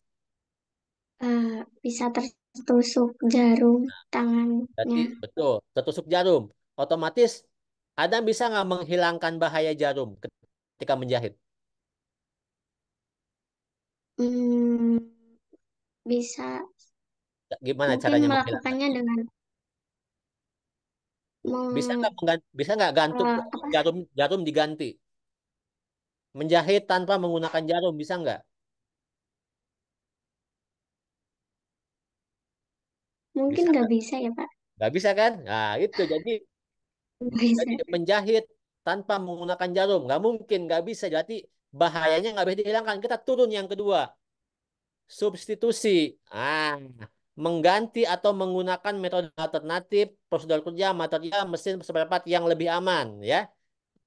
Bisa tertusuk jarum Berarti tangannya. betul, tertusuk jarum. Otomatis Anda bisa nggak menghilangkan bahaya jarum ketika menjahit? Hmm, Bisa Gimana mungkin caranya menghilangkan? melakukannya dengan meng, Bisa nggak gantung apa jarum jarum diganti? Menjahit tanpa menggunakan jarum bisa nggak? mungkin Bisa nggak nggak? bisa ya Pak. Nggak bisa kan? Nah itu Nggak bisa. jadi menjahit tanpa menggunakan jarum nggak mungkin, nggak bisa. Jadi bahayanya nggak bisa dihilangkan. Kita turun yang kedua, substitusi. Ah, mengganti atau menggunakan metode alternatif, prosedur kerja, material, mesin seperempat yang lebih aman, ya.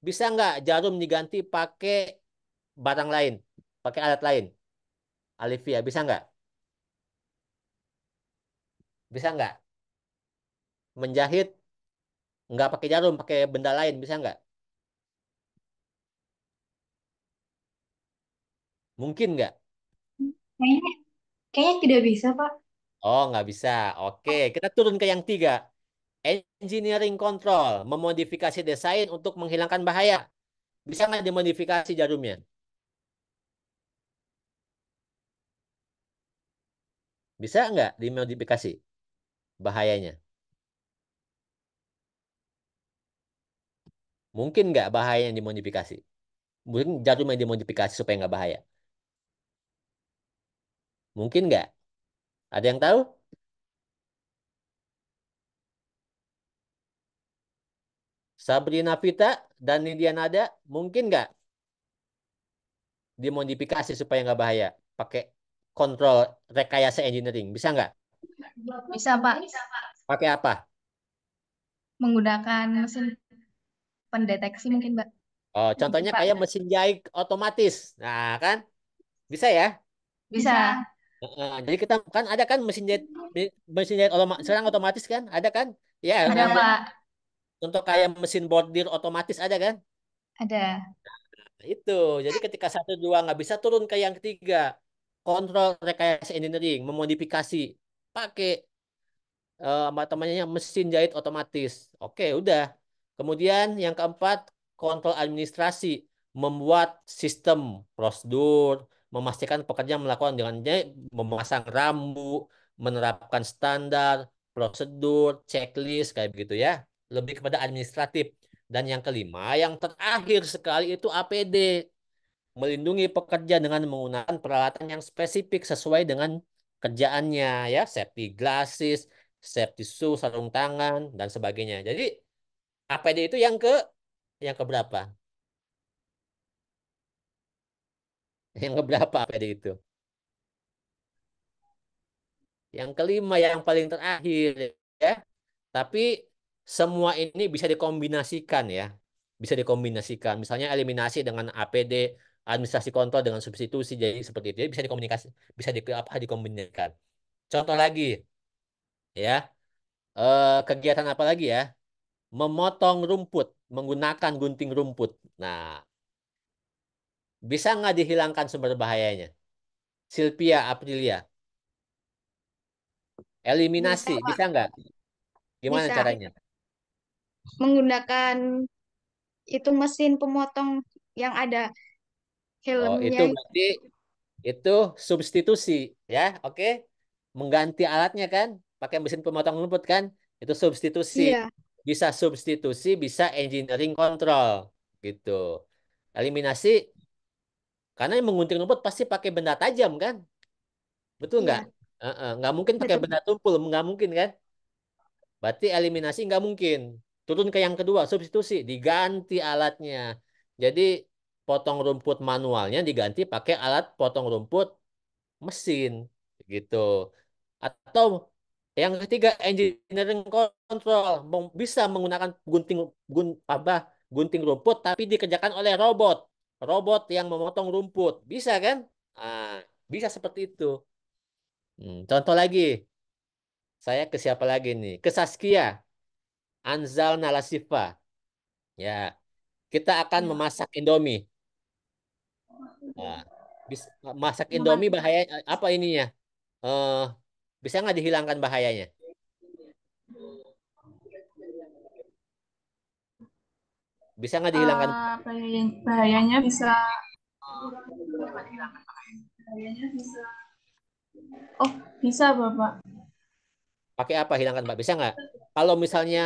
Bisa nggak jarum diganti pakai barang lain, pakai alat lain? Alivia, bisa nggak? Bisa nggak? Menjahit nggak pakai jarum, pakai benda lain, bisa nggak? Mungkin nggak? Kayaknya, kayaknya tidak bisa, Pak. Oh, nggak bisa. Oke, kita turun ke yang tiga. Engineering control, memodifikasi desain untuk menghilangkan bahaya. Bisa nggak dimodifikasi jarumnya? Bisa nggak dimodifikasi bahayanya? Mungkin nggak bahayanya dimodifikasi? Mungkin jarumnya dimodifikasi supaya nggak bahaya. Mungkin nggak? Ada yang tahu? Sabrina Vita dan Nidia Nada, mungkin nggak dimodifikasi supaya nggak bahaya? Pakai kontrol rekayasa engineering, bisa nggak? Bisa, Pak. Pakai apa? Menggunakan mesin pendeteksi mungkin, Mbak. Oh, contohnya Pak. kayak mesin jahit otomatis. Nah, kan? Bisa ya? Bisa. Jadi kita kan ada kan mesin jahit sekarang otomatis kan? Ada kan? Ya, Ada, Pak. contoh kayak mesin bordir otomatis ada kan? Ada. Nah, itu. Jadi ketika satu dua nggak bisa turun ke yang ketiga. Kontrol rekayasa engineering, memodifikasi pakai apa namanya mesin jahit otomatis. Oke, udah. Kemudian yang keempat, kontrol administrasi, membuat sistem prosedur, memastikan pekerja melakukan dengan baik, memasang rambu, menerapkan standar, prosedur, checklist kayak begitu ya. Lebih kepada administratif. Dan yang kelima, yang terakhir sekali itu APD, melindungi pekerja dengan menggunakan peralatan yang spesifik sesuai dengan kerjaannya ya, safety glasses, safety shoe, sarung tangan dan sebagainya. Jadi APD itu yang ke berapa? Yang ke berapa APD itu? Yang kelima, yang paling terakhir ya. Tapi semua ini bisa dikombinasikan ya. Bisa dikombinasikan. Misalnya eliminasi dengan APD, administrasi kontrol dengan substitusi jadi seperti itu. Jadi bisa dikomunikasi, bisa dikombinasikan. Contoh lagi ya. Kegiatan apa lagi ya? Memotong rumput menggunakan gunting rumput. Nah, bisa nggak dihilangkan sumber bahayanya? Sylvia, Aprilia, Bisa, eliminasi, Pak. bisa nggak? Gimana Bisa. caranya? Menggunakan itu mesin pemotong yang ada Oh, itu helmnya. berarti itu substitusi, ya, oke? Mengganti alatnya kan, pakai mesin pemotong rumput kan? Itu substitusi. Iya, Bisa substitusi, bisa engineering control, gitu. Eliminasi, karena yang menggunting rumput pasti pakai benda tajam kan? Betul nggak? iya, Nggak mungkin pakai betul. benda tumpul, nggak mungkin kan? Berarti eliminasi nggak mungkin. Turun ke yang kedua, substitusi, diganti alatnya. Jadi potong rumput manualnya diganti pakai alat potong rumput mesin, gitu. Atau yang ketiga, engineering control, bisa menggunakan apa, gunting rumput, tapi dikerjakan oleh robot, robot yang memotong rumput, bisa kan? Ah, bisa seperti itu. Contoh lagi. Saya ke siapa lagi nih? Ke Saskia, Anzal Nalasifa. Ya, kita akan memasak Indomie. Nah, masak Indomie bahaya apa ininya? Eh, bisa nggak dihilangkan bahayanya? Bisa nggak dihilangkan? Bahayanya bisa Oh, bisa Bapak. Pakai apa hilangkan, Mbak? Bisa nggak? Kalau misalnya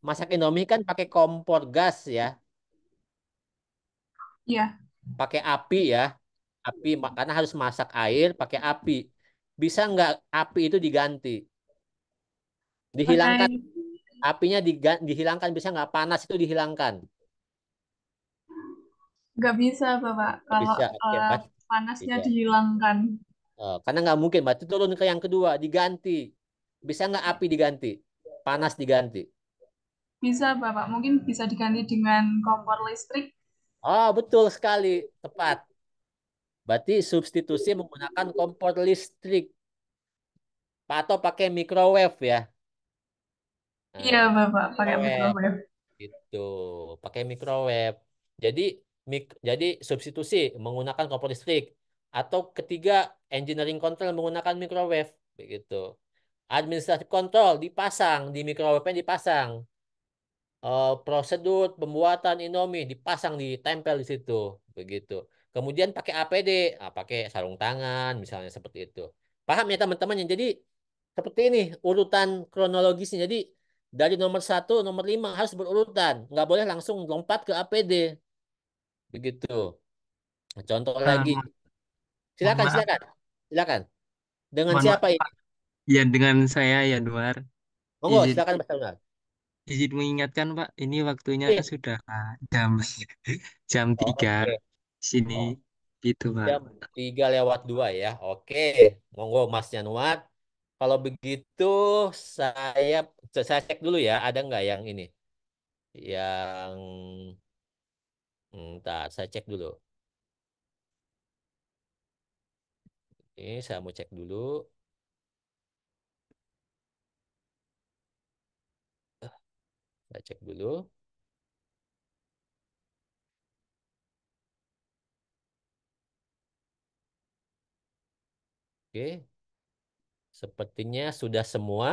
masak Indomie kan pakai kompor gas ya, Iya, pakai api ya, api karena harus masak air pakai api. Bisa nggak api itu diganti, dihilangkan, pakai apinya dihilangkan, bisa nggak panas itu dihilangkan? nggak bisa Bapak Nggak kalau bisa. Oke, berarti panasnya tidak. dihilangkan. Karena nggak mungkin, berarti turun ke yang kedua, diganti. Bisa nggak api diganti, panas diganti? Bisa Bapak, mungkin bisa diganti dengan kompor listrik. Oh, betul sekali, tepat. Berarti substitusi menggunakan kompor listrik atau pakai microwave ya. Iya Nah, Bapak, pakai microwave microwave. itu pakai microwave. Jadi jadi substitusi menggunakan kompor listrik atau ketiga engineering control menggunakan microwave begitu. Administratif kontrol dipasang di microwave-nya dipasang. Prosedur pembuatan Indomie dipasang ditempel di situ begitu. Kemudian pakai APD, pakai sarung tangan misalnya seperti itu. Paham ya teman-teman? Jadi seperti ini urutan kronologisnya. Jadi dari nomor 1, nomor 5 harus berurutan, nggak boleh langsung lompat ke APD begitu. Contoh Eh, lagi, mo- mohon silakan maaf, silakan silakan. Dengan mohon siapa maaf ini? Pak. Ya dengan saya Yanuar. Monggo Izin silakan Mas Donald. izin mengingatkan Pak, ini waktunya Iya. sudah jam jam 3 Oke. sini Oh, gitu Pak. jam 3 lewat 2 ya. Oke, monggo Mas Januar. Kalau begitu saya saya cek dulu ya, ada nggak yang ini? Yang ntar saya cek dulu. Ini saya mau cek dulu. Saya cek dulu. Oke, sepertinya sudah semua.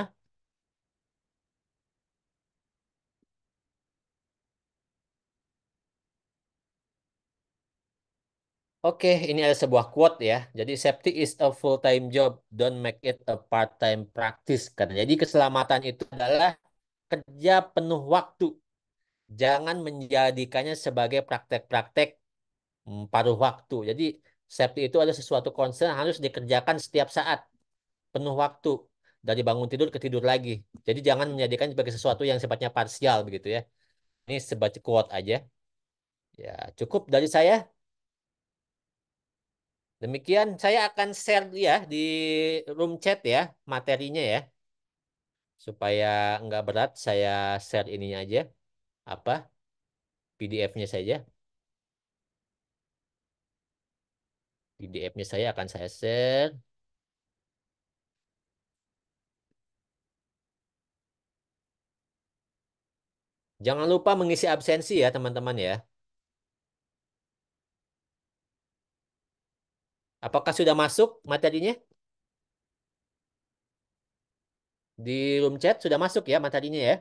Oke, ini ada sebuah quote ya. Jadi safety is a full-time job, don't make it a part-time practice. Karena jadi keselamatan itu adalah kerja penuh waktu. Jangan menjadikannya sebagai praktek-praktek paruh waktu. Jadi safety itu ada sesuatu concern yang harus dikerjakan setiap saat, penuh waktu. Dari bangun tidur ke tidur lagi. Jadi jangan menjadikan sebagai sesuatu yang sifatnya parsial begitu ya. Ini sebaca quote aja. Ya, cukup dari saya. Demikian saya akan share ya di room chat ya materinya ya. Supaya nggak berat saya share ininya aja. Apa? PDF-nya saja. PDF-nya saya akan saya share. Jangan lupa mengisi absensi ya teman-teman ya. Apakah sudah masuk materinya? Di room chat sudah masuk ya materinya ya?